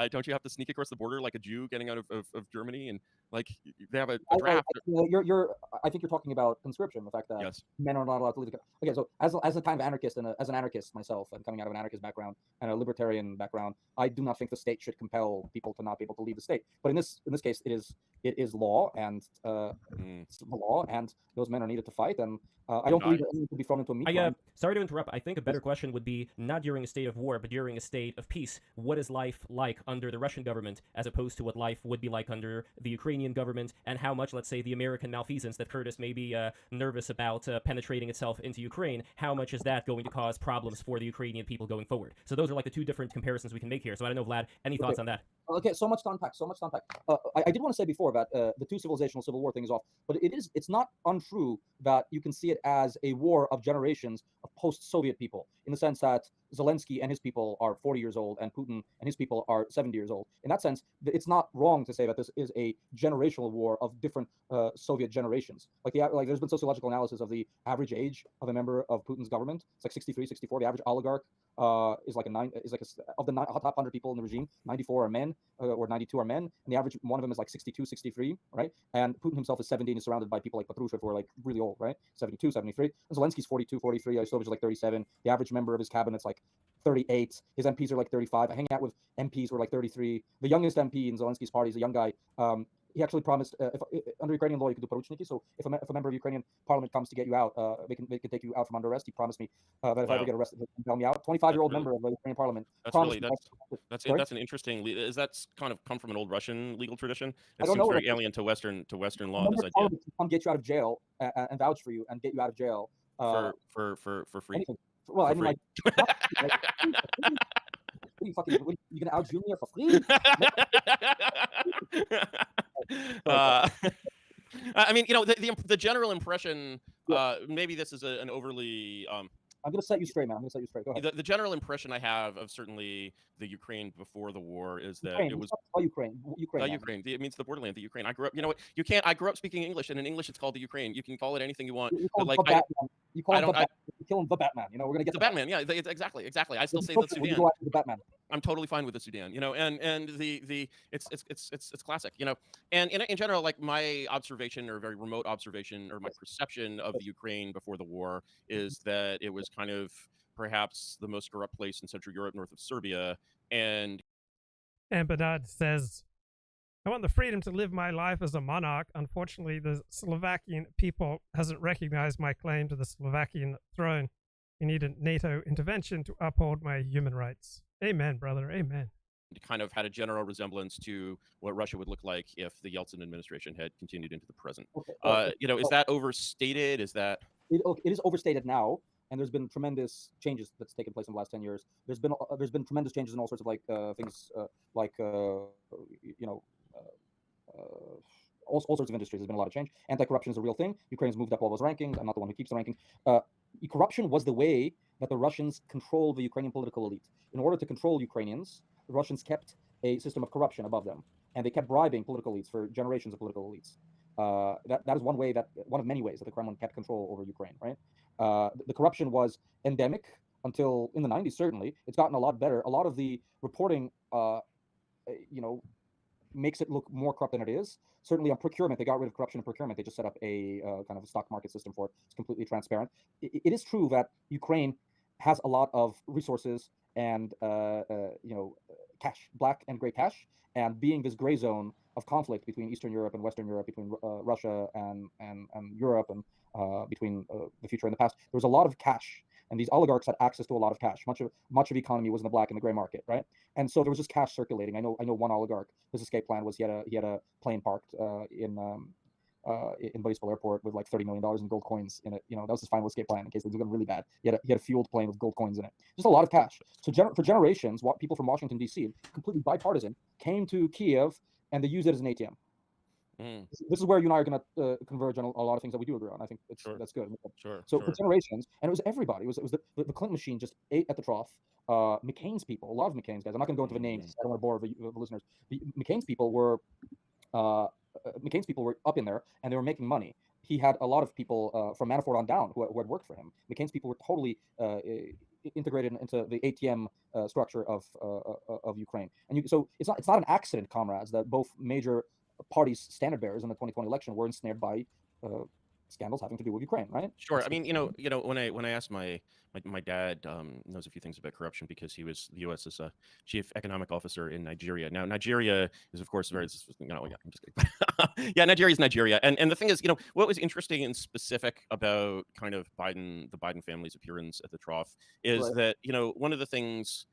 J: don't you have to sneak across the border like a Jew getting out of Germany, and they have a draft?
I: I think you're talking about conscription, the fact that men are not allowed to leave. Okay, so as a kind of anarchist and as an anarchist myself, and coming out of an anarchist background and a libertarian background, I do not think the state should compel people to not be able to leave the state. But in this case, it is law, and it's the law, and those men are needed to fight. And I don't believe that anyone could be thrown into a meat grind.
K: Sorry to interrupt. I think a better question would be not during a state of war, but during a state of peace. What is life like under the Russian government, as opposed to what life would be like under the Ukrainian government, and how much, let's say, the American malfeasance that Curtis may be nervous about penetrating itself into Ukraine, how much is that going to cause problems for the Ukrainian people going forward? So those are the two different comparisons we can make here. So I don't know, Vlad, any thoughts on that?
I: Okay, so much to unpack. I did want to say before that the two civilizational civil war thing is off, but it's not untrue that you can see it as a war of generations of post-Soviet people, in the sense that Zelensky and his people are 40 years old and Putin and his people are 70 years old. In that sense, it's not wrong to say that this is a generational war of different Soviet generations. There's been sociological analysis of the average age of a member of Putin's government. It's 63, 64. The average oligarch of the top 100 people in the regime, 94 are men, or 92 are men, and the average one of them is 62, 63, right? And Putin himself is 70 and is surrounded by people like Patrushev, who are really old, right? 72, 73. And Zelensky's 42, 43. Arestowitch is 37. The average member of his cabinet's 38. His MPs are 35. I hang out with MPs who are 33. The youngest MP in Zelensky's party is a young guy. He actually promised, under Ukrainian law, you could do porochniki. So if a member of Ukrainian parliament comes to get you out, they can take you out from under arrest. He promised me that if I ever get arrested, he can bail me out. 25-year-old member of the Ukrainian parliament.
J: That's an interesting. Is that kind of come from an old Russian legal tradition? It seems very alien to Western law. This idea
I: to come get you out of jail and vouch for you and get you out of jail
J: for free.
I: Anything. Well, I mean, you gonna out Junior for free?
J: I mean, the general impression. Maybe this is an overly.
I: I'm going to set you straight, man. Go ahead.
J: The general impression I have of certainly the Ukraine before the war is that it was
I: Ukraine.
J: Ukraine. It means the borderland, the Ukraine. I grew up. You can't. I grew up speaking English, and in English it's called the Ukraine. You can call it anything you want.
I: You call him the Batman. We're gonna get
J: the Batman. Yeah, exactly. I still say the Sudan.
I: Go after the Batman.
J: I'm totally fine with the Sudan. And it's classic. And in general, my observation, or very remote observation, or my perception of the Ukraine before the war is that it was kind of perhaps the most corrupt place in Central Europe, north of Serbia. And
A: Bernard says I want the freedom to live my life as a monarch. Unfortunately, the Slovakian people hasn't recognized my claim to the Slovakian throne. We need a NATO intervention to uphold my human rights. Amen, brother. Amen.
J: Kind of had a general resemblance to what Russia would look like if the Yeltsin administration had continued into the present.
I: Okay.
J: You know, is that overstated? Is that
I: it is overstated now, and there's been tremendous changes that's taken place in the last 10 years. There's been tremendous changes in all sorts of like things like you know. All sorts of industries. There's been a lot of change. Anti-corruption is a real thing. Ukraine's moved up all those rankings. I'm not the one who keeps the ranking. Corruption was the way that the Russians controlled the Ukrainian political elite. In order to control Ukrainians, the Russians kept a system of corruption above them, and they kept bribing political elites for generations of political elites. That is one of many ways that the Kremlin kept control over Ukraine. Right? The corruption was endemic until in the 90s. Certainly, it's gotten a lot better. A lot of the reporting, makes it look more corrupt than it is. Certainly on procurement, they got rid of corruption in procurement. They just set up a kind of a stock market system for it. It's completely transparent. It is true that Ukraine has a lot of resources and cash, black and gray cash, and being this gray zone of conflict between Eastern Europe and Western Europe, between Russia and Europe, and between the future and the past, there was a lot of cash. And these oligarchs had access to a lot of cash. Much of the economy was in the black and the gray market, right? And so there was just cash circulating. I know one oligarch. His escape plan was he had a plane parked in Boryspil Airport with like $30 million in gold coins in it. That was his final escape plan in case things were going really bad. He had a fueled plane with gold coins in it. Just a lot of cash. So for generations, people from Washington D.C., completely bipartisan, came to Kiev and they used it as an ATM. This is where you and I are going to converge on a lot of things that we do agree on. I think that's good.
J: Sure.
I: So for generations, and it was everybody. It was the Clinton machine just ate at the trough. McCain's people, a lot of McCain's guys. I'm not going to go into the names. I don't want to bore the listeners. McCain's people were up in there, and they were making money. He had a lot of people from Manafort on down who had worked for him. McCain's people were totally integrated into the ATM structure of Ukraine. And so it's not an accident, comrades, that both major parties' standard bearers in the 2020 election were ensnared by scandals having to do with Ukraine, right?
J: Sure. I mean, when I asked my dad knows a few things about corruption because he was the U.S.'s chief economic officer in Nigeria. Now, Nigeria is, of course, I'm just kidding. Yeah, Nigeria is Nigeria. And the thing is, what was interesting and specific about kind of the Biden family's appearance at the trough is that, one of the things,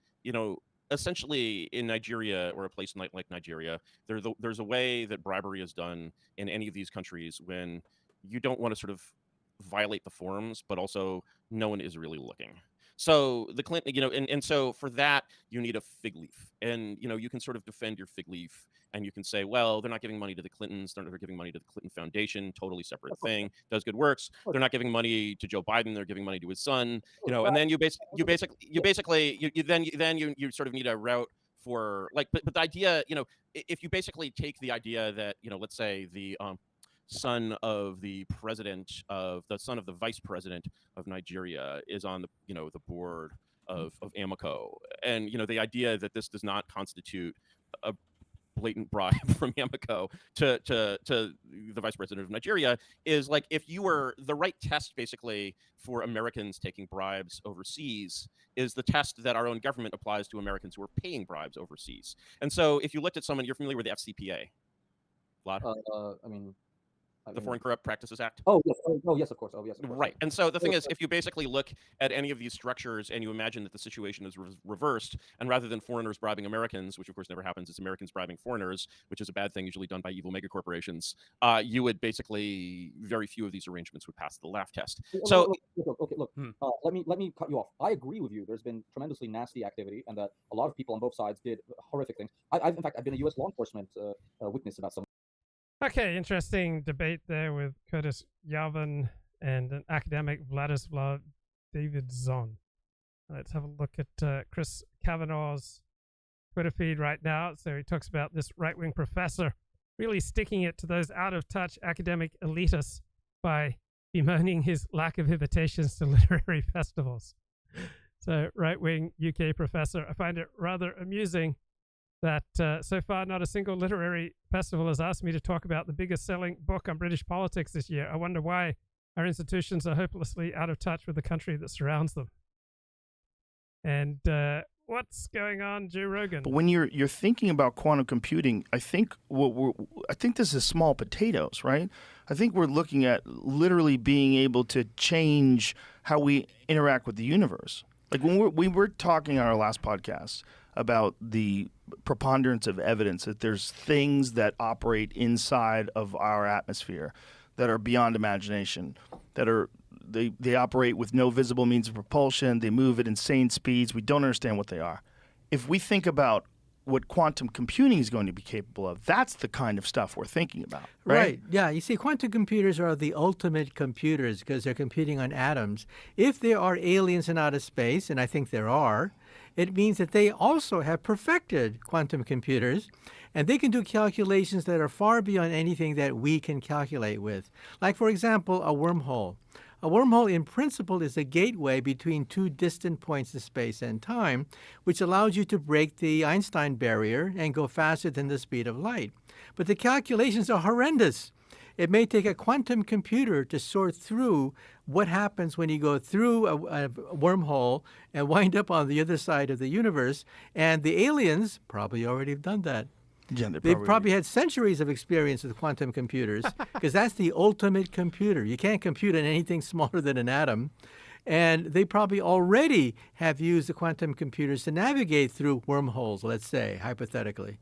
J: essentially in Nigeria or a place like Nigeria, there's a way that bribery is done in any of these countries when you don't want to sort of violate the forms, but also no one is really looking. So the Clinton, and so for that, you need a fig leaf. And, you can sort of defend your fig leaf and you can say, well, they're not giving money to the Clintons. They're giving money to the Clinton Foundation, totally separate thing, does good works. They're not giving money to Joe Biden. They're giving money to his son, and then you sort of need a route for but the idea, if you basically take the idea that, let's say the son of the vice president of Nigeria is on the board of Amoco, and the idea that this does not constitute a blatant bribe from Amoco to the vice president of Nigeria is like, if you were the right test basically for Americans taking bribes overseas is the test that our own government applies to Americans who are paying bribes overseas. And so if you looked at someone, you're familiar with the FCPA, Vlad? The Foreign Corrupt Practices Act?
I: Oh, yes. Oh, yes, of course. Oh, yes. Of course.
J: Right. And so the thing is, if you basically look at any of these structures and you imagine that the situation is reversed, and rather than foreigners bribing Americans, which of course never happens, it's Americans bribing foreigners, which is a bad thing usually done by evil mega corporations, you would basically, very few of these arrangements would pass the laugh test. So,
I: okay, look. Let me cut you off. I agree with you. There's been tremendously nasty activity, and that a lot of people on both sides did horrific things. In fact, I've been a U.S. law enforcement witness about some.
A: Okay, interesting debate there with Curtis Yarvin and an academic, Vladislav Davidzon. Let's have a look at Chris Kavanaugh's Twitter feed right now. So he talks about this right-wing professor really sticking it to those out-of-touch academic elitists by bemoaning his lack of invitations to literary festivals. So right-wing UK professor, I find it rather amusing that so far not a single literary festival has asked me to talk about the biggest selling book on British politics this year. I wonder why our institutions are hopelessly out of touch with the country that surrounds them. And What's going on, Joe Rogan?
L: But when you're thinking about quantum computing, I think this is small potatoes, right? I think we're looking at literally being able to change how we interact with the universe. Like when we were talking on our last podcast about the preponderance of evidence that there's things that operate inside of our atmosphere that are beyond imagination, that are they operate with no visible means of propulsion, they move at insane speeds, we don't understand what they are. If we think about what quantum computing is going to be capable of, that's the kind of stuff we're thinking about, right?
M: Yeah, you see, quantum computers are the ultimate computers because they're computing on atoms. If there are aliens in outer space, and I think there are, it means that they also have perfected quantum computers, and they can do calculations that are far beyond anything that we can calculate with. Like, for example, a wormhole. A wormhole, in principle, is a gateway between two distant points in space and time, which allows you to break the Einstein barrier and go faster than the speed of light. But the calculations are horrendous. It may take a quantum computer to sort through what happens when you go through a wormhole and wind up on the other side of the universe, and the aliens probably already have done that.
L: Yeah,
M: They've probably had centuries of experience with quantum computers because that's the ultimate computer. You can't compute on anything smaller than an atom. And they probably already have used the quantum computers to navigate through wormholes, let's say, hypothetically.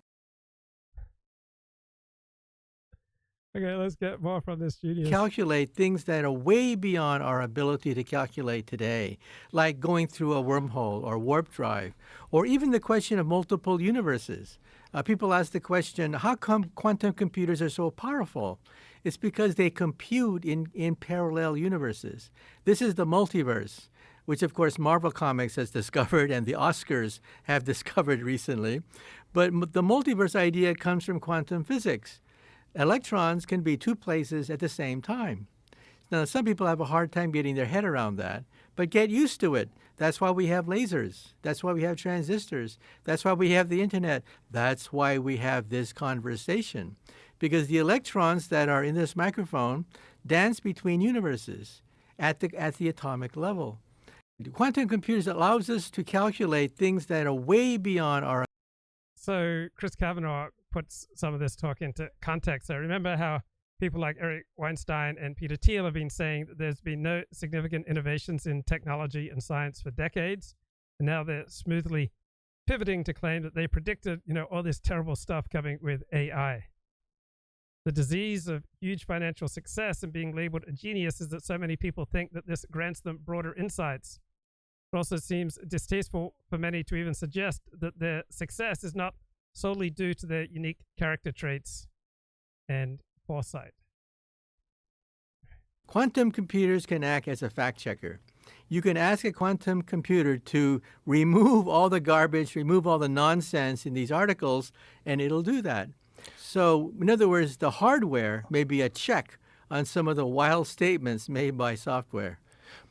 A: Okay, let's get more from this studio.
M: Calculate things that are way beyond our ability to calculate today, like going through a wormhole or warp drive, or even the question of multiple universes. People ask the question, how come quantum computers are so powerful? It's because they compute in parallel universes. This is the multiverse, which of course Marvel Comics has discovered and the Oscars have discovered recently. But the multiverse idea comes from quantum physics. Electrons can be two places at the same time. Now, some people have a hard time getting their head around that, but get used to it. That's why we have lasers. That's why we have transistors. That's why we have the internet. That's why we have this conversation. Because the electrons that are in this microphone dance between universes at the atomic level. Quantum computers allows us to calculate things that are way beyond our...
A: So Chris Kavanaugh puts some of this talk into context. So remember how people like Eric Weinstein and Peter Thiel have been saying that there's been no significant innovations in technology and science for decades. And now they're smoothly pivoting to claim that they predicted, all this terrible stuff coming with AI. The disease of huge financial success and being labeled a genius is that so many people think that this grants them broader insights. It also seems distasteful for many to even suggest that their success is not solely due to their unique character traits and foresight.
M: Quantum computers can act as a fact checker. You can ask a quantum computer to remove all the garbage, remove all the nonsense in these articles, and it'll do that. So, in other words, the hardware may be a check on some of the wild statements made by software.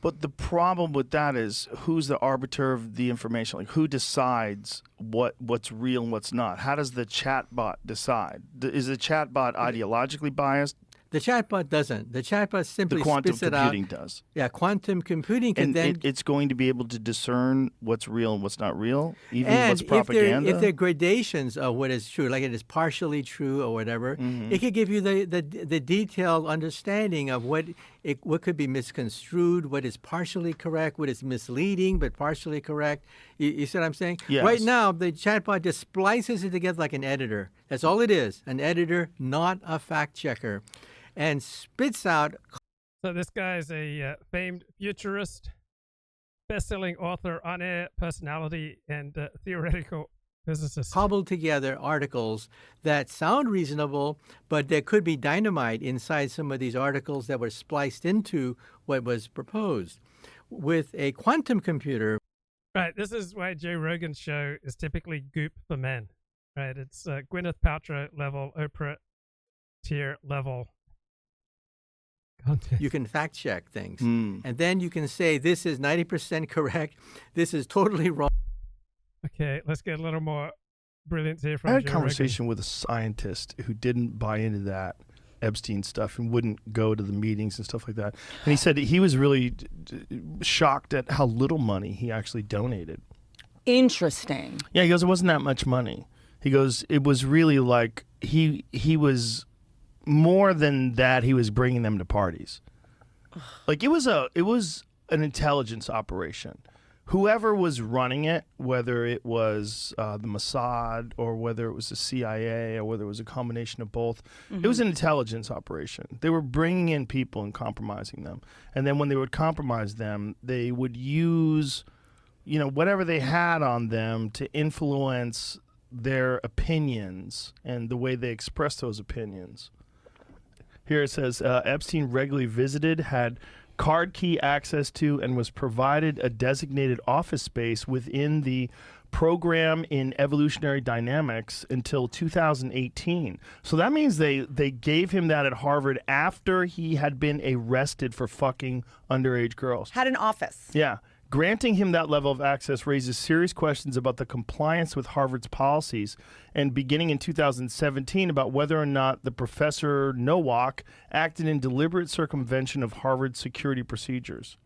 L: But the problem with that is who's the arbiter of the information? Like who decides what's real and what's not? How does the chatbot decide? Is the chatbot ideologically biased?
M: The chatbot doesn't. The chatbot simply
L: the quantum
M: spits it
L: computing
M: out.
L: does.
M: Yeah, quantum computing can
L: And
M: then...
L: it's going to be able to discern what's real and what's not real, even
M: and
L: what's propaganda?
M: if there are gradations of what is true, like it is partially true or whatever, it could give you the detailed understanding of what could be misconstrued, what is partially correct, what is misleading but partially correct. You see what I'm saying?
L: Yes.
M: Right now, the chatbot just splices it together like an editor. That's all it is, an editor, not a fact checker. And spits out...
A: So this guy is a famed futurist, best-selling author, on-air personality, and theoretical physicist.
M: Cobbled together articles that sound reasonable, but there could be dynamite inside some of these articles that were spliced into what was proposed. With a quantum computer...
A: Right, this is why Joe Rogan's show is typically goop for men. Right, it's Gwyneth Paltrow level, Oprah tier level content.
M: You can fact check things. And then you can say, this is 90% correct. This is totally wrong.
A: Okay, let's get a little more brilliance here from
L: I had a
A: Joe
L: conversation with a scientist who didn't buy into that Epstein stuff and wouldn't go to the meetings and stuff like that. And he said he was really shocked at how little money he actually donated.
N: Interesting.
L: Yeah, he goes, it wasn't that much money. He goes, it was really like he was more than that. He was bringing them to parties. Like it was an intelligence operation. Whoever was running it, whether it was the Mossad or whether it was the CIA or whether it was a combination of both, it was an intelligence operation. They were bringing in people and compromising them. And then when they would compromise them, they would use, whatever they had on them to influence their opinions and the way they express those opinions. Here it says, Epstein regularly visited, had card key access to, and was provided a designated office space within the program in evolutionary dynamics until 2018. So that means they gave him that at Harvard after he had been arrested for fucking underage girls.
N: Had an office.
L: Yeah. Granting him that level of access raises serious questions about the compliance with Harvard's policies, and beginning in 2017 about whether or not the Professor Nowak acted in deliberate circumvention of Harvard's security procedures.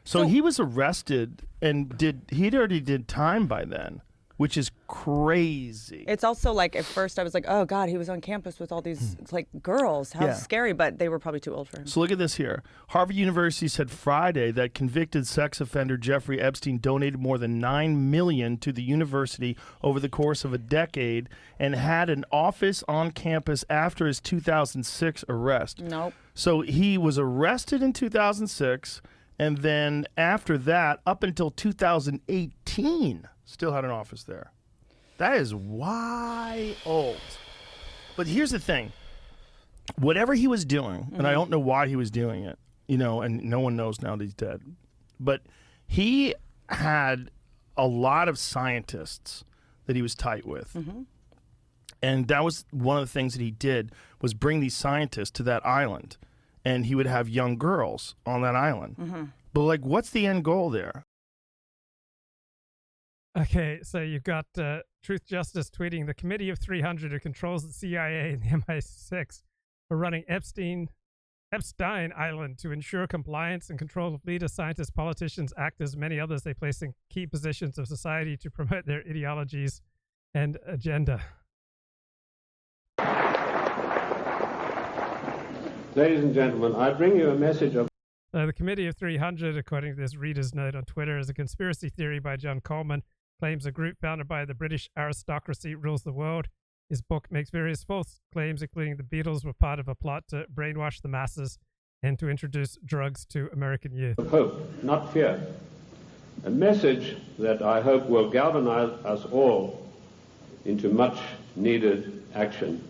L: So he was arrested and he'd already did time by then, which is crazy.
N: It's also like, at first I was like, oh God, he was on campus with all these like girls. How scary, but they were probably too old for him.
L: So look at this here. Harvard University said Friday that convicted sex offender Jeffrey Epstein donated more than $9 million to the university over the course of a decade and had an office on campus after his 2006 arrest.
N: Nope.
L: So he was arrested in 2006, and then after that, up until 2018, still had an office there. That is wild. But here's the thing. Whatever he was doing, and I don't know why he was doing it, and no one knows now that he's dead, but he had a lot of scientists that he was tight with. And that was one of the things that he did, was bring these scientists to that island, and he would have young girls on that island. But like, what's the end goal there?
A: Okay, so you've got Truth Justice tweeting, the Committee of 300 who controls the CIA and the MI6 are running Epstein Island to ensure compliance and control of leaders, scientists, politicians, actors, many others they place in key positions of society to promote their ideologies and agenda.
O: Ladies and gentlemen, I bring you a message of...
A: The Committee of 300, according to this reader's note on Twitter, is a conspiracy theory by John Coleman, claims a group founded by the British aristocracy rules the world. His book makes various false claims, including the Beatles were part of a plot to brainwash the masses and to introduce drugs to American youth.
O: Hope, not fear. A message that I hope will galvanize us all into much needed action.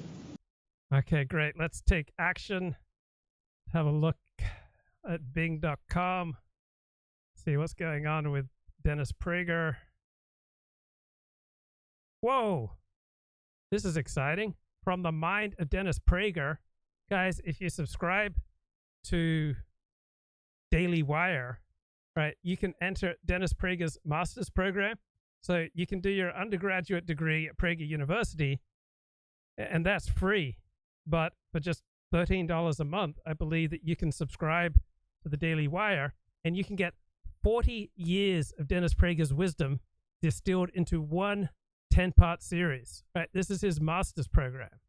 A: Okay, great. Let's take action. Have a look at Bing.com. See what's going on with Dennis Prager. Whoa, this is exciting. From the mind of Dennis Prager. Guys, if you subscribe to Daily Wire, right, you can enter Dennis Prager's master's program. So you can do your undergraduate degree at Prager University, and that's free. But for just $13 a month, I believe that you can subscribe to the Daily Wire, and you can get 40 years of Dennis Prager's wisdom distilled into one 10-part series. Right, this is his master's program.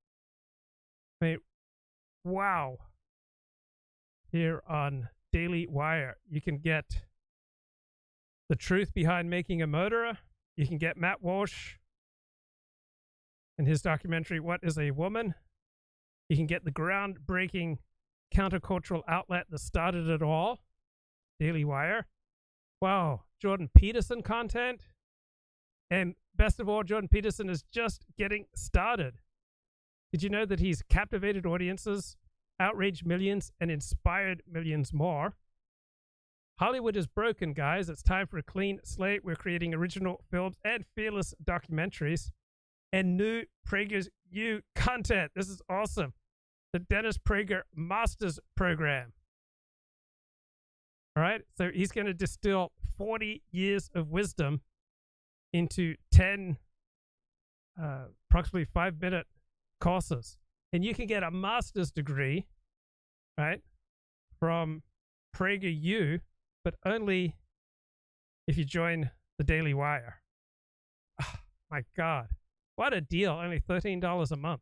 A: I mean, wow. Here on Daily Wire, you can get the truth behind making a murderer. You can get Matt Walsh and his documentary, What is a Woman? You can get the groundbreaking countercultural outlet that started it all, Daily Wire. Wow, Jordan Peterson content. And best of all, Jordan Peterson is just getting started. Did you know that he's captivated audiences, outraged millions, and inspired millions more? Hollywood is broken, guys. It's time for a clean slate. We're creating original films and fearless documentaries and new Prager's You content. This is awesome. The Dennis Prager Masters Program. All right, so he's going to distill 40 years of wisdom into 10 approximately 5-minute courses. And you can get a master's degree, right, from PragerU, but only if you join the Daily Wire. My God, what a deal! Only $13 a month.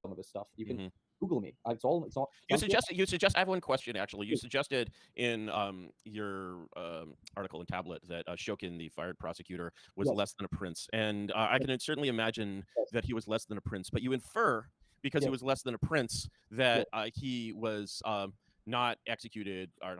I: Some of this stuff. You can Google me. It's all.
J: You suggest. I have one question actually. You suggested in your article in Tablet that Shokin, the fired prosecutor, was less than a prince, and I can certainly imagine that he was less than a prince. But you infer, because he was less than a prince, that he was not executed, or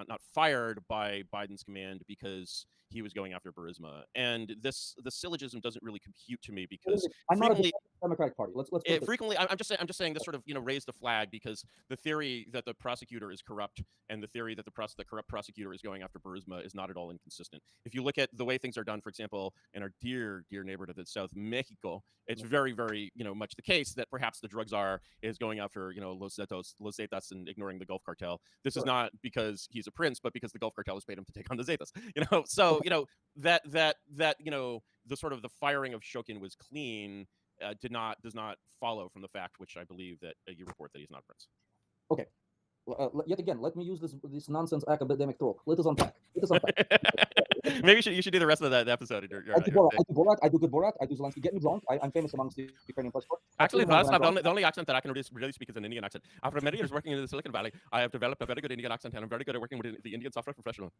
J: not fired by Biden's command because he was going after Burisma. And the syllogism doesn't really compute to me, because
I: I'm not a Democratic Party. Let's
J: frequently, I'm just saying this sort of raised the flag, because the theory that the prosecutor is corrupt and the theory that the corrupt prosecutor is going after Burisma is not at all inconsistent. If you look at the way things are done, for example, in our dear neighbor to the south, Mexico, it's very, very much the case that perhaps the drug czar is going after Los Zetas and ignoring the Gulf Cartel. This is not because he's a prince, but because the Gulf Cartel has paid him to take on the Zetas. So that the sort of the firing of Shokin was clean does not follow from the fact, which I believe that you report, that he's not a prince.
I: Okay. Yet again, let me use this nonsense academic talk. Let us unpack.
J: Maybe you should do the rest of that episode.
I: I do good Borat. I do Zelensky. Get me drunk. I'm famous amongst the Ukrainian press corps.
J: Actually, the only accent that I can really speak is an Indian accent. After many years working in the Silicon Valley, I have developed a very good Indian accent, and I'm very good at working with the Indian software professional.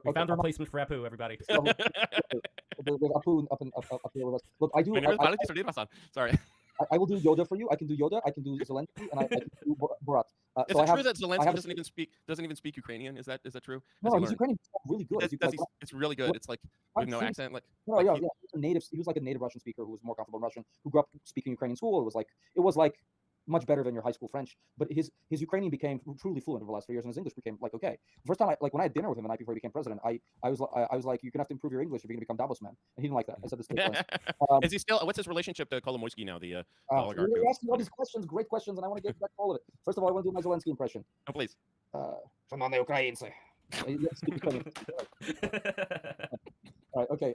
K: We found a replacement for Apu, everybody.
I: There's Apu up here with us. Look, I do.
J: Sorry.
I: I will do Yoda for you. I can do Yoda. I can do Zelensky, and I can do Borat.
J: Is it true that Zelensky doesn't even speak Ukrainian? Is that true?
I: No, his Ukrainian is really good.
J: It's really good. It's like with no accent.
I: Yeah. He was like a native Russian speaker who was more comfortable in Russian, who grew up speaking Ukrainian school. It was like much better than your high school French, but his Ukrainian became truly fluent over the last 3 years, and his English became okay. First time, when I had dinner with him the night before he became president, I was like, you're gonna have to improve your English if you're gonna become Davos man, and he didn't like that. I said this.
J: Is he still? What's his relationship to Kolomoisky now? The oligarch.
I: You're asking all these questions, great questions, and I want to get back to all of it. First of all, I want to do my Zelensky impression.
J: Oh, please.
I: Шановні українці. All right. Okay.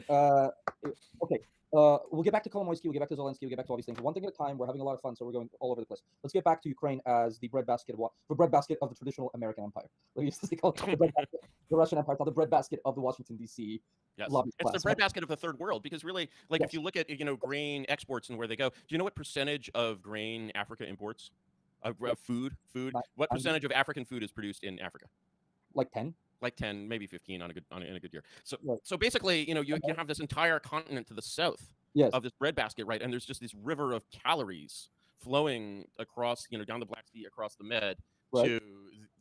I: Okay. We'll get back to Kolomoisky, we'll get back to Zelensky, we'll get back to all these things. One thing at a time. We're having a lot of fun, so we're going all over the place. Let's get back to Ukraine as the breadbasket of the traditional American empire. We used to call it the Russian empire, called the breadbasket of the Washington D.C.
J: Yes,
I: lobby
J: it's
I: class.
J: The breadbasket of the third world, because really, if you look at grain exports and where they go, do you know what percentage of grain Africa imports? Food. What percentage of African food is produced in Africa?
I: Like 10.
J: Like 10, maybe 15 in a good year. So basically, you can have this entire continent to the south of this breadbasket, right? And there's just this river of calories flowing across, down the Black Sea, across the Med to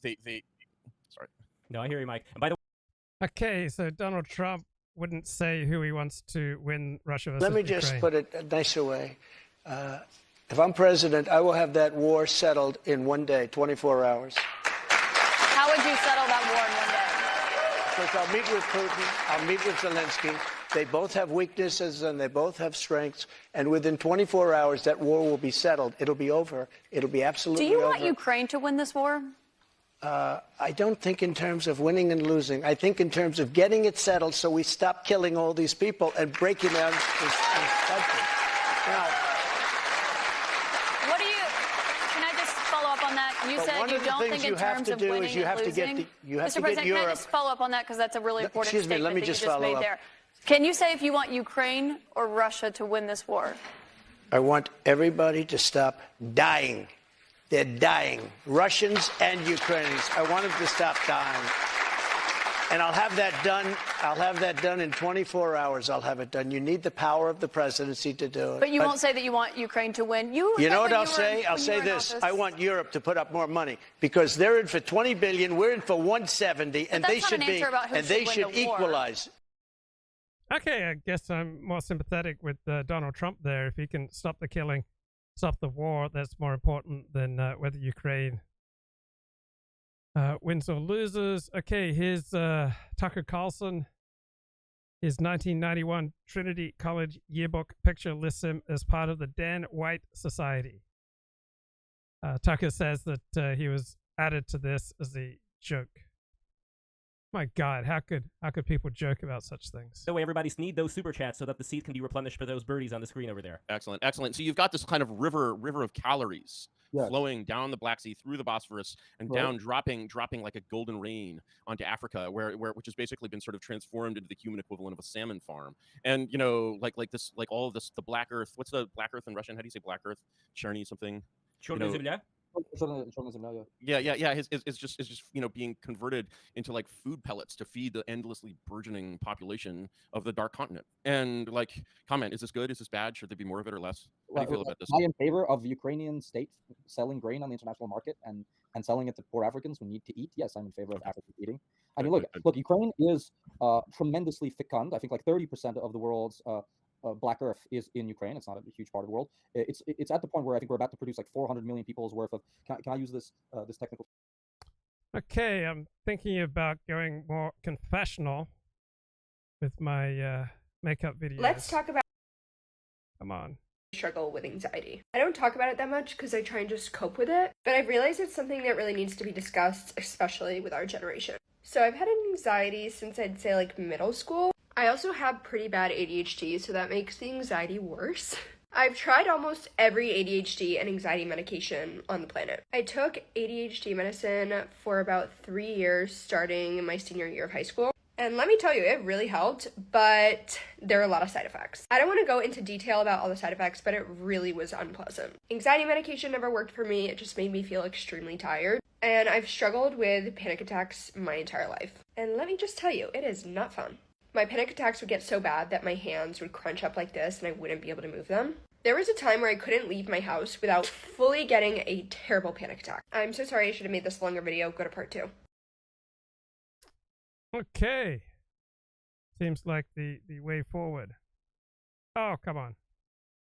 J: they. Sorry.
K: No, I hear you, Mike. And by the way.
A: Okay, so Donald Trump wouldn't say who he wants to win Russia versus
E: Let me
A: Ukraine.
E: just put it a nicer way. If I'm president, I will have that war settled in 1 day, 24 hours.
B: How would you settle that war in 1 day?
E: Because I'll meet with Putin, I'll meet with Zelensky. They both have weaknesses and they both have strengths. And within 24 hours, that war will be settled. It'll be over. It'll be absolutely over.
B: Do you want Ukraine to win this war?
E: I don't think in terms of winning and losing. I think in terms of getting it settled so we stop killing all these people and breaking down this country. Now,
B: You said you don't think in terms of winning and losing? Mr. President, can I just follow up on that, because that's a really important statement that you just made there. Can you say if you want Ukraine or Russia to win this war?
E: I want everybody to stop dying. They're dying. Russians and Ukrainians. I want them to stop dying. And I'll have that done. I'll have that done in 24 hours. I'll have it done. You need the power of the presidency to do it.
B: But you won't say that you want Ukraine to win. You
E: know what I'll say? I'll say this. I want Europe to put up more money, because they're in for 20 billion. We're in for 170, and they should be, and they should equalize.
A: Okay, I guess I'm more sympathetic with Donald Trump there. If he can stop the killing, stop the war, that's more important than whether Ukraine wins or loses. Okay, here's Tucker Carlson. His 1991 Trinity College yearbook picture lists him as part of the Dan White Society. Tucker says that he was added to this as a joke. My God, how could people joke about such things?
K: The way everybody need those super chats so that the seat can be replenished for those birdies on the screen over there.
J: Excellent, excellent. So you've got this kind of river of calories flowing down the Black Sea through the Bosphorus and down, dropping like a golden rain onto Africa, which has basically been sort of transformed into the human equivalent of a salmon farm. And like all of this, the Black Earth. What's the Black Earth in Russian? How do you say Black Earth? Cherny something.
K: Черная земля?
J: Yeah. It's just being converted into like food pellets to feed the endlessly burgeoning population of the Dark Continent. And like, comment: is this good? Is this bad? Should there be more of it or less? How do you feel about this?
I: Am I in favor of Ukrainian state selling grain on the international market and selling it to poor Africans who need to eat? Yes, I'm in favor of African eating. I mean, look, Ukraine is tremendously fecund. I think like 30% of the world's Black Earth is in Ukraine. It's not a huge part of the world. It's at the point where I think we're about to produce like 400 million people's worth of. Can I use this this technical?
A: Okay, I'm thinking about going more confessional with my makeup videos.
C: Let's talk about.
A: Come on.
C: Struggle with anxiety. I don't talk about it that much because I try and just cope with it, but I've realized it's something that really needs to be discussed, especially with our generation. So I've had anxiety since I'd say like middle school. I also have pretty bad ADHD, so that makes the anxiety worse. I've tried almost every ADHD and anxiety medication on the planet. I took ADHD medicine for about 3 years, starting my senior year of high school. And let me tell you, it really helped, but there are a lot of side effects. I don't want to go into detail about all the side effects, but it really was unpleasant. Anxiety medication never worked for me. It just made me feel extremely tired. And I've struggled with panic attacks my entire life. And let me just tell you, it is not fun. My panic attacks would get so bad that my hands would crunch up like this and I wouldn't be able to move them. There was a time where I couldn't leave my house without fully getting a terrible panic attack. I'm so sorry, I should have made this a longer video. Go to part 2.
A: Okay. Seems like the way forward. Oh, come on.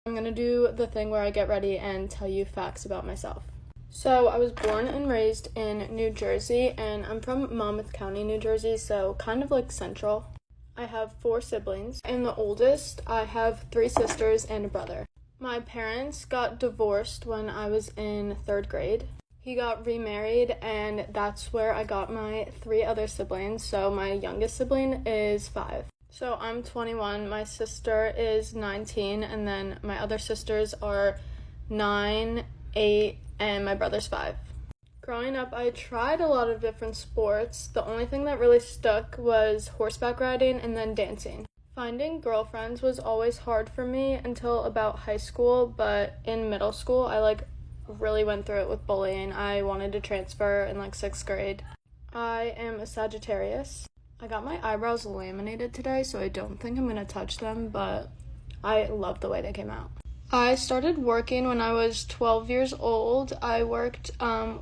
W: I'm gonna do the thing where I get ready and tell you facts about myself. So I was born and raised in New Jersey, and I'm from Monmouth County, New Jersey, so kind of like central. I have 4 siblings. I'm the oldest. I have 3 sisters and a brother. My parents got divorced when I was in 3rd grade. He got remarried, and that's where I got my 3 other siblings. So my youngest sibling is 5. So I'm 21, my sister is 19, and then my other sisters are 9, 8, and my brother's 5. Growing up, I tried a lot of different sports. The only thing that really stuck was horseback riding and then dancing. Finding girlfriends was always hard for me until about high school, but in middle school, I really went through it with bullying. I wanted to transfer in 6th grade. I am a Sagittarius. I got my eyebrows laminated today, so I don't think I'm gonna touch them, but I love the way they came out. I started working when I was 12 years old. I worked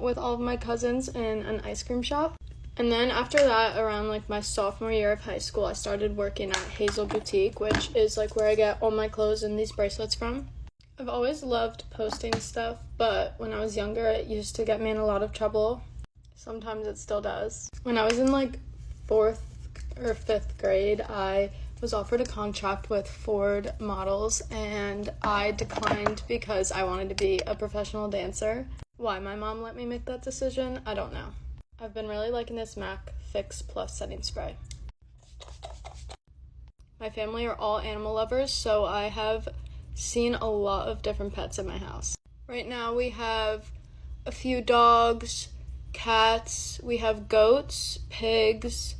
W: with all of my cousins in an ice cream shop. And then after that, around my sophomore year of high school, I started working at Hazel Boutique, which is where I get all my clothes and these bracelets from. I've always loved posting stuff, but when I was younger, it used to get me in a lot of trouble. Sometimes it still does. When I was in 4th or 5th grade, I was offered a contract with Ford Models, and I declined because I wanted to be a professional dancer. Why my mom let me make that decision, I don't know. I've been really liking this MAC Fix Plus setting spray. My family are all animal lovers, so I have seen a lot of different pets in my house. Right now we have a few dogs, cats, we have goats, pigs,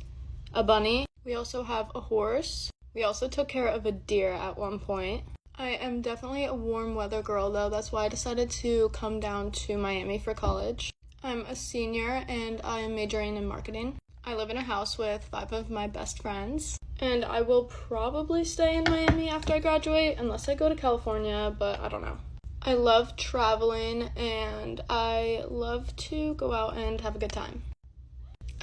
W: a bunny. We also have a horse. We also took care of a deer at one point. I am definitely a warm weather girl though. That's why I decided to come down to Miami for college. I'm a senior and I am majoring in marketing. I live in a house with 5 of my best friends. And I will probably stay in Miami after I graduate unless I go to California, but I don't know. I love traveling and I love to go out and have a good time.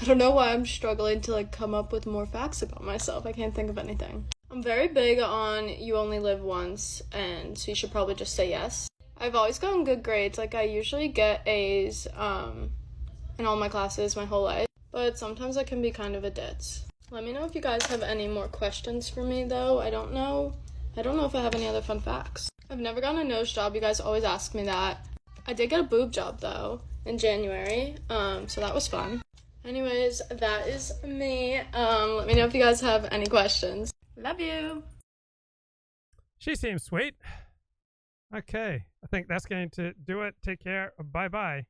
W: I don't know why I'm struggling to come up with more facts about myself. I can't think of anything. I'm very big on you only live once, and so you should probably just say yes. I've always gotten good grades. I usually get A's in all my classes my whole life, but sometimes I can be kind of a ditz. Let me know if you guys have any more questions for me though. I don't know if I have any other fun facts. I've never gotten a nose job. You guys always ask me that. I did get a boob job though in January, so that was fun. Anyways, that is me. Let me know if you guys have any questions. Love you.
A: She seems sweet. Okay, I think that's going to do it. Take care. Bye-bye.